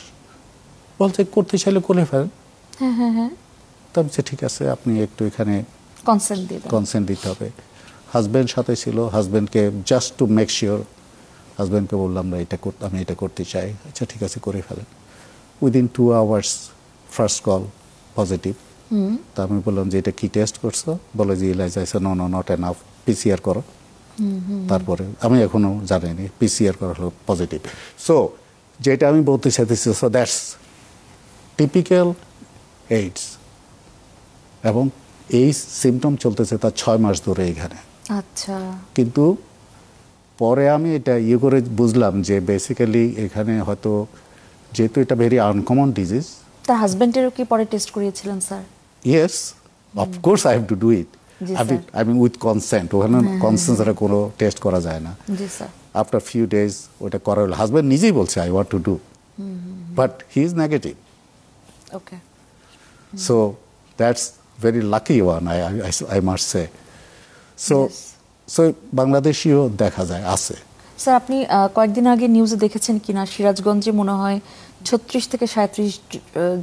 বলছে করতে চাইলে করে ফেলেন। হ্যাঁ। তো আমি ঠিক আছে, আপনি একটু এখানে কনসেন্ট দিতে হবে। হাজব্যান্ড সাথে ছিল, হাজব্যান্ডকে জাস্ট টু মেক শিওর, হাজব্যান্ডকে বললাম আমি এটা করতে চাই। আচ্ছা ঠিক আছে, করে ফেলেন। Within 2 hours first call positive. তা আমি বললাম যে এটা কি টেস্ট করছো? বলে যে ইলাইজা নট এনাফ, PCR করো। তারপরে আমি এখনো জানিনি, PCR করা হলো পজিটিভ। সো যেটা আমি বলতে চাইতেছি, সো দ্যাটস টিপিক্যাল AIDS, এবং এই সিমটম চলতেছে তার 6 মাস ধরে এখানে। আচ্ছা, কিন্তু পরে আমি এটা করে বুঝলাম যে বেসিক্যালি এখানে হয়তো যেহেতু এটা ভেরি আনকমন ডিজিজ। তার হাজবেন্ডেরও কি পরে টেস্ট করিয়েছিলেন sir? Yes, of course I have to do it. I mean with consent, ওখানে কনসেন্ট ছাড়া কোনো টেস্ট করা যায় না। জি স্যার। আফটার ফিউ ডেজ ওটা করা হলো, হাজব্যান্ড নিজেই বলছে I want to do, but he is negative. Okay, so that's very lucky one, I must say. So বাংলাদেশিও দেখা যায় আছে। স্যার আপনি কয়েকদিন আগে নিউজে দেখেছেন কিনা, সিরাজগঞ্জে মনে হয় 36 থেকে 37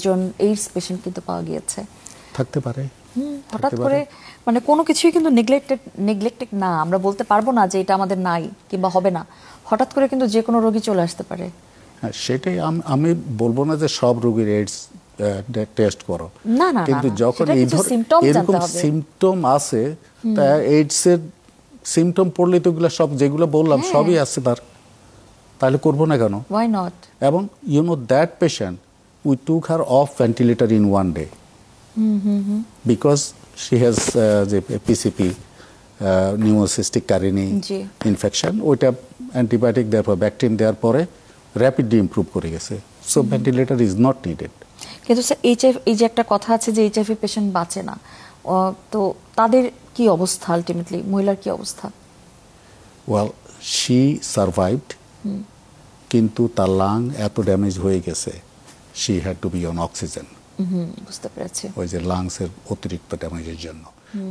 জন AIDS পেশেন্ট কিন্তু পাওয়া গিয়েছে। থাকতে পারে। হঠাৎ থাকতে করে পারে। মানে কোনো কিছুই কিন্তু নেগলেক্টেড না, আমরা বলতে পারবো না যে এটা আমাদের নাই কিংবা হবে না, হঠাৎ করে কিন্তু যে কোনো রোগী চলে আসতে পারে। হ্যাঁ, সেটাই আমি বলবো না যে সব রোগীর এইডস টেস্ট করো, না, না, কিন্তু না, যখন সেটা এই কিছু symptom এরকম জানতে হবে। সিমটম আছে, তা এইডসের সিমটম পড়লে তো এগুলো সব যেগুলো বললাম হ্যাঁ। সবই আছে তার, তাহলে করবো না কেন? Why not? এবং that patient we took her of ventilator in one day because she has যে পিসিপি নিউমোসিস্টিক কারিনি জি। ইনফেকশন, ওইটা অ্যান্টিবায়োটিক দেওয়ার পর ব্যাকটেরিয়াম দেওয়ার পরে র্যাপিডলি ইমপ্রুভ করে গেছে, so ventilator is not needed. কিন্তু স্যার এই যে একটা কথা আছে যে এইচআইভি পেশেন্ট বাঁচে না, তো তাদের কি অবস্থা, আলটিমেটলি মহিলার কি অবস্থা? ওয়েল, শি সারভাইভড, কিন্তু তার লাং এত ড্যামেজ হয়ে গেছে, she had to be on oxygen, বুঝতে পেরেছি। ওই যে লাংসের অতিরিক্ত ড্যামেজের জন্য।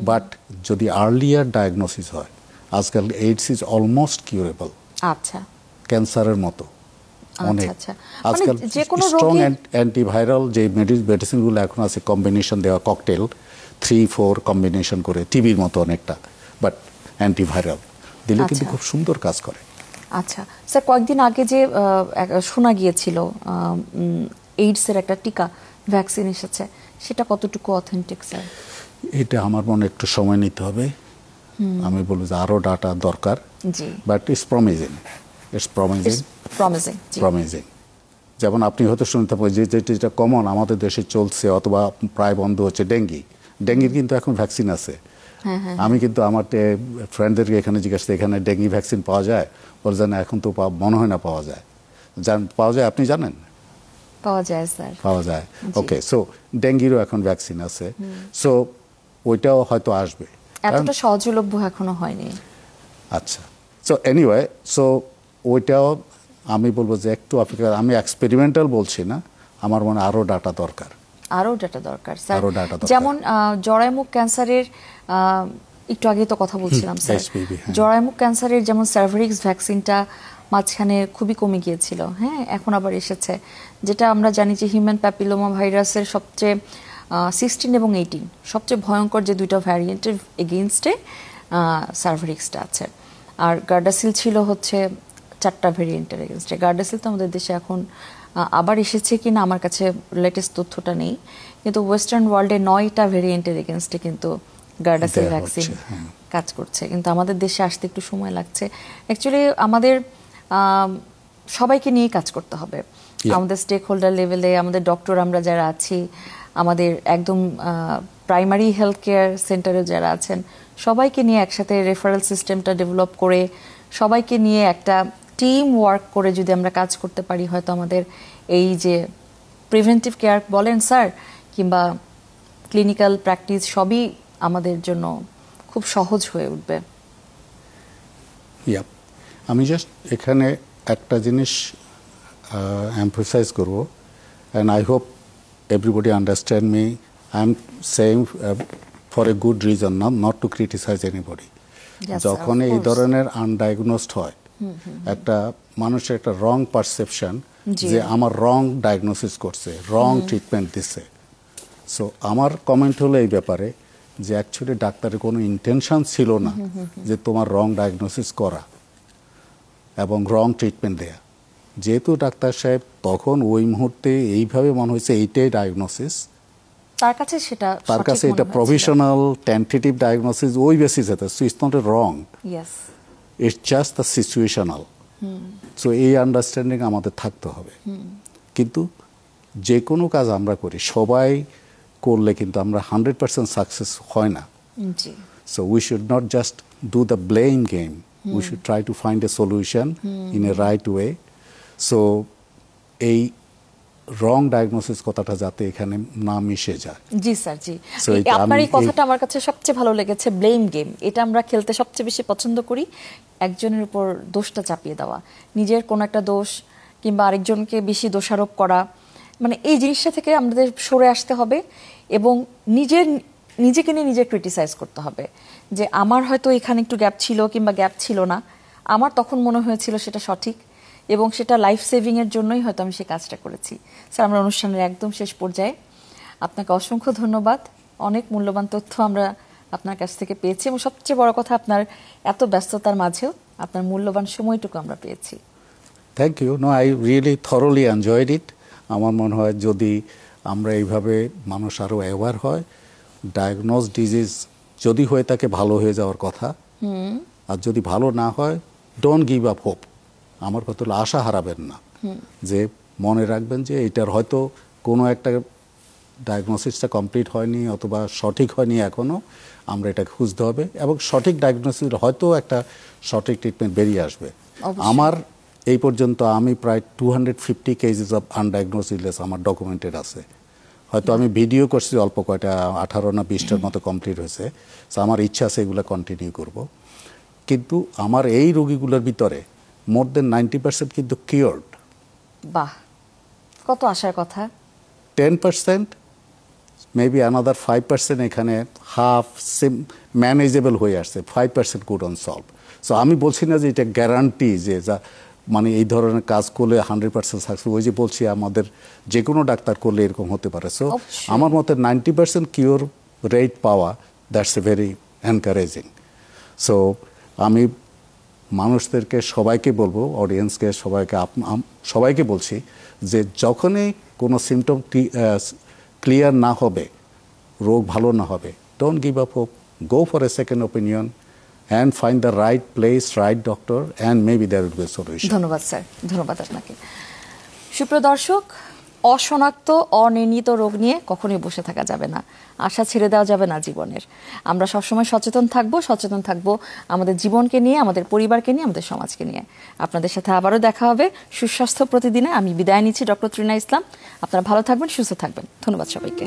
বাট যদি আর্লিয়ার ডায়াগনোসিস হয়, আজকাল এইডস ইজ অলমোস্ট কিউরেবল, আচ্ছা ক্যান্সারের মতো অনেক। আচ্ছা। আজকাল মানে যে কোনো স্ট্রং রোগী- অ্যান্টিভাইরাল যে মেডিসিনগুলো এখন আছে, কম্বিনেশন দেওয়া ককটেল 3-4 কম্বিনেশন করে, টিবির মতো অনেকটা, বাট অ্যান্টিভাইরাল দিলে কিন্তু আচ্ছা। খুব সুন্দর কাজ করে। আচ্ছা স্যার, কয়েকদিন আগে যে শোনা গিয়েছিল এইডসের একটা টিকা ভ্যাকসিন এসেছে, সেটা কতটুকু অথেন্টিক স্যার? এটা আমার মনে একটু সময় নিতে হবে, আমি বলবো যে আরো ডাটা দরকার, জি। But it's promising, it's promising, promising. Promising. যেমন আপনি হয়তো শুনতে পাবেন যে যেটা কমন আমাদের দেশে চলছে অথবা প্রায় বন্ধ হচ্ছে, ডেঙ্গির কিন্তু এখন ভ্যাকসিন আছে। আমি কিন্তু আমার ফ্রেন্ডদেরকে এখানে জিজ্ঞাসা, এখানে ডেঙ্গি ভ্যাকসিন পাওয়া যায়? বলে যে না, এখন তো মনে হয় না পাওয়া যায়। পাওয়া যায়, আপনি জানেন? পাওয়া যায় স্যার। পাওয়া যায়, জি। ওকে। সো ডেঙ্গিরও এখন ভ্যাকসিন আছে, সো ওইটাও হয়তো আসবে। এতটা সহজলভ্য এখনো হয়নি। আচ্ছা, সো এনিওয়ে, সো ওইটাও আমি বলবো যে একটু অপেক্ষা, আমি এক্সপেরিমেন্টাল বলছি না, আমার মনে হয় আরও ডাটা দরকার। আরও ডাটা দরকার স্যার। আরও data দরকার। যেমন জরায়ুমুখ ক্যান্সারের একটু আগে তো কথা বলছিলাম স্যার, HPV, হ্যাঁ। জরায়ুমুখ ক্যান্সারের যেমন সার্ভারিক্স ভ্যাকসিনটা মাঝখানে খুবই কমে গিয়েছিল, হ্যাঁ, এখন আবার এসেছে। যেটা আমরা জানি যে হিউম্যান প্যাপিলোমা ভাইরাসের সবচেয়ে 16 এবং 18 সবচেয়ে ভয়ঙ্কর যে দুইটা ভ্যারিয়েন্টের এগেইনস্টে সার্ভারিক্সটা আছে। আর গার্ডাসিল ছিল হচ্ছে 4টা ভেরিয়েন্টের এগেনস্টে। গার্ডাসিল তো আমাদের দেশে এখন আবার এসেছে কিনা আমার কাছে লেটেস্ট তথ্যটা নেই, কিন্তু ওয়েস্টার্ন ওয়ার্ল্ডে 9টা ভেরিয়েন্টের এগেনস্টে কিন্তু গার্ডাসিল দেয়া ভ্যাকসিন হচ্ছে, হ্যাঁ। কাজ করছে, কিন্তু আমাদের দেশে আসতে একটু সময় লাগছে। অ্যাকচুয়ালি আমাদের সবাইকে নিয়ে কাজ করতে হবে, আমাদের স্টেক হোল্ডার লেভেলে, আমাদের ডক্টর আমরা যারা আছি, আমাদের একদম প্রাইমারি হেলথ কেয়ার সেন্টারে যারা আছেন, সবাইকে নিয়ে একসাথে রেফারেল সিস্টেমটা ডেভেলপ করে, সবাইকে নিয়ে একটা টিম ওয়ার্ক করে যদি আমরা কাজ করতে পারি, হয়তো আমাদের এই যে প্রিভেন্টিভ কেয়ার বলেন স্যার, কিংবা ক্লিনিক্যাল প্র্যাকটিস, সবই আমাদের জন্য খুব সহজ হয়ে উঠবে। ইয়াপ, আমি জাস্ট এখানে একটা জিনিস এমফাসাইজ করব, and I hope everybody understand me, I am saying for a good reason, not to criticise anybody. Yes, sir, যখন of এই course. ধরনের আনডায়াগনোসড হয়, একটা মানুষের একটা রং পারসেপশন জি। যে আমার রং ডায়াগনোসিস করছে, রং ট্রিটমেন্ট দিচ্ছে। সো আমার কমেন্ট হলো এই ব্যাপারে যে অ্যাকচুয়ালি ডাক্তারের কোনো ইন্টেনশন ছিল না যে তোমার রং ডায়াগনোসিস করা এবং রং ট্রিটমেন্ট দেয়া। যেহেতু ডাক্তার সাহেব তখন ওই মুহূর্তে এইভাবে মনে হয়েছে এইটাই ডায়াগনোসিস, তার কাছে সেটা তার সঠিক কাছে মনে এটা হয়েছিল। প্রফেশনাল টেন্টেটিভ ডায়াগনোসিস, ওই বেসিসে, so it's not a wrong, Yes. It's just the situational. So এই আন্ডারস্ট্যান্ডিং আমাদের থাকতে হবে। কিন্তু যে কোনো কাজ আমরা করি, সবাই করলে কিন্তু আমরা 100% সাকসেস হয় না। জি। So we should not just do the blame game. We should try to find a solution in a right way. So এই রং ডায়াগনোসিস কথাটা যাতে এখানে না মিশে যায়। জি স্যার, জি। So এটা আপনার আমি এই কথাটা আমার কাছে সবচেয়ে ভালো লেগেছে, ব্লেম গেম। এটা আমরা খেলতে সবচেয়ে বেশি পছন্দ করি, একজনের উপর দোষটা চাপিয়ে দেওয়া, নিজের কোনো একটা দোষ কিংবা আরেকজনকে বেশি দোষারোপ করা, মানে এই জিনিসটা থেকে আমাদের সরে আসতে হবে এবং নিজেকে নিয়ে নিজে ক্রিটিসাইজ করতে হবে যে আমার হয়তো এখানে একটু গ্যাপ ছিল কিংবা গ্যাপ ছিল না, আমার তখন মনে হয়েছিল সেটা সঠিক এবং সেটা লাইফ সেভিংয়ের জন্যই হয়তো আমি সেই কাজটা করেছি। স্যার, আমরা অনুষ্ঠানের একদম শেষ পর্যায়ে, আপনাকে অসংখ্য ধন্যবাদ, অনেক মূল্যবান তথ্য আমরা আপনার কাছ থেকে পেয়েছি এবং সবচেয়ে বড় কথা আপনার এত ব্যস্ততার মাঝেও আপনার মূল্যবান সময়টুকু আমরা পেয়েছি। Thank you. No, I really thoroughly enjoyed it. আমার মনে হয় যদি আমরা এইভাবে মানুষ আরও অ্যাওয়ার হয়, ডায়াগনোজ ডিজিজ যদি হয়ে থাকে ভালো হয়ে যাওয়ার কথা, আর যদি ভালো না হয় ডোন্ট গিভ আপ হোপ। আমার কথা হলো আশা হারাবেন না, যে মনে রাখবেন যে এটার হয়তো কোনো একটা ডায়াগনোসিসটা কমপ্লিট হয়নি অথবা সঠিক হয়নি এখনও, আমরা এটা খুঁজতে হবে এবং সঠিক ডায়াগনোসিস হয়তো একটা সঠিক ট্রিটমেন্ট বেরিয়ে আসবে। আমার এই পর্যন্ত আমি প্রায় 250 কেসেস অফ আনডায়াগনোজ ইলনেস আমার ডকুমেন্টেড আছে। হয়তো আমি ভিডিও করছি অল্প কয়টা, 18 না 20টার মতো কমপ্লিট হয়েছে। সো আমার ইচ্ছা আছে এগুলো কন্টিনিউ করব। কিন্তু আমার এই রোগীগুলোর ভিতরে মোর দেন 90% কিন্তু কিওর্ড। বাহ, কত আশার কথা। 10% মেবি আনাদার 5% এখানে হাফ ম্যানেজেবল হয়ে আসছে, 5% কুড অন সলভ। সো আমি বলছি না যে এটা গ্যারান্টি যে মানে এই ধরনের কাজ করলে 100% সাকসেস। ওই যে বলছি আমাদের যে কোনো ডাক্তার করলে এরকম হতে পারে। সো আমার মতে 90% কিওর রেট পাওয়া, that's a very encouraging. So আমি মানুষদেরকে সবাইকে বলবো, অডিয়েন্সকে সবাইকে বলছি যে যখনই কোনো সিমটম ক্লিয়ার না হবে, রোগ ভালো না হবে, don't give up hope, go for a second opinion and find the right place, right doctor, and maybe there will be a solution. ধন্যবাদ স্যার, ধন্যবাদ আপনাকে। সুপ্রিয় দর্শক, অশনাক্ত অনির্ণীত রোগ নিয়ে কখনোই বসে থাকা যাবে না, আশা ছেড়ে দেওয়া যাবে না জীবনের। আমরা সবসময় সচেতন থাকবো আমাদের জীবনকে নিয়ে, আমাদের পরিবারকে নিয়ে, আমাদের সমাজকে নিয়ে। আপনাদের সাথে আবারও দেখা হবে সুস্বাস্থ্য প্রতিদিনে। আমি বিদায় নিচ্ছি, ডক্টর তৃণা ইসলাম। আপনারা ভালো থাকবেন, সুস্থ থাকবেন। ধন্যবাদ সবাইকে।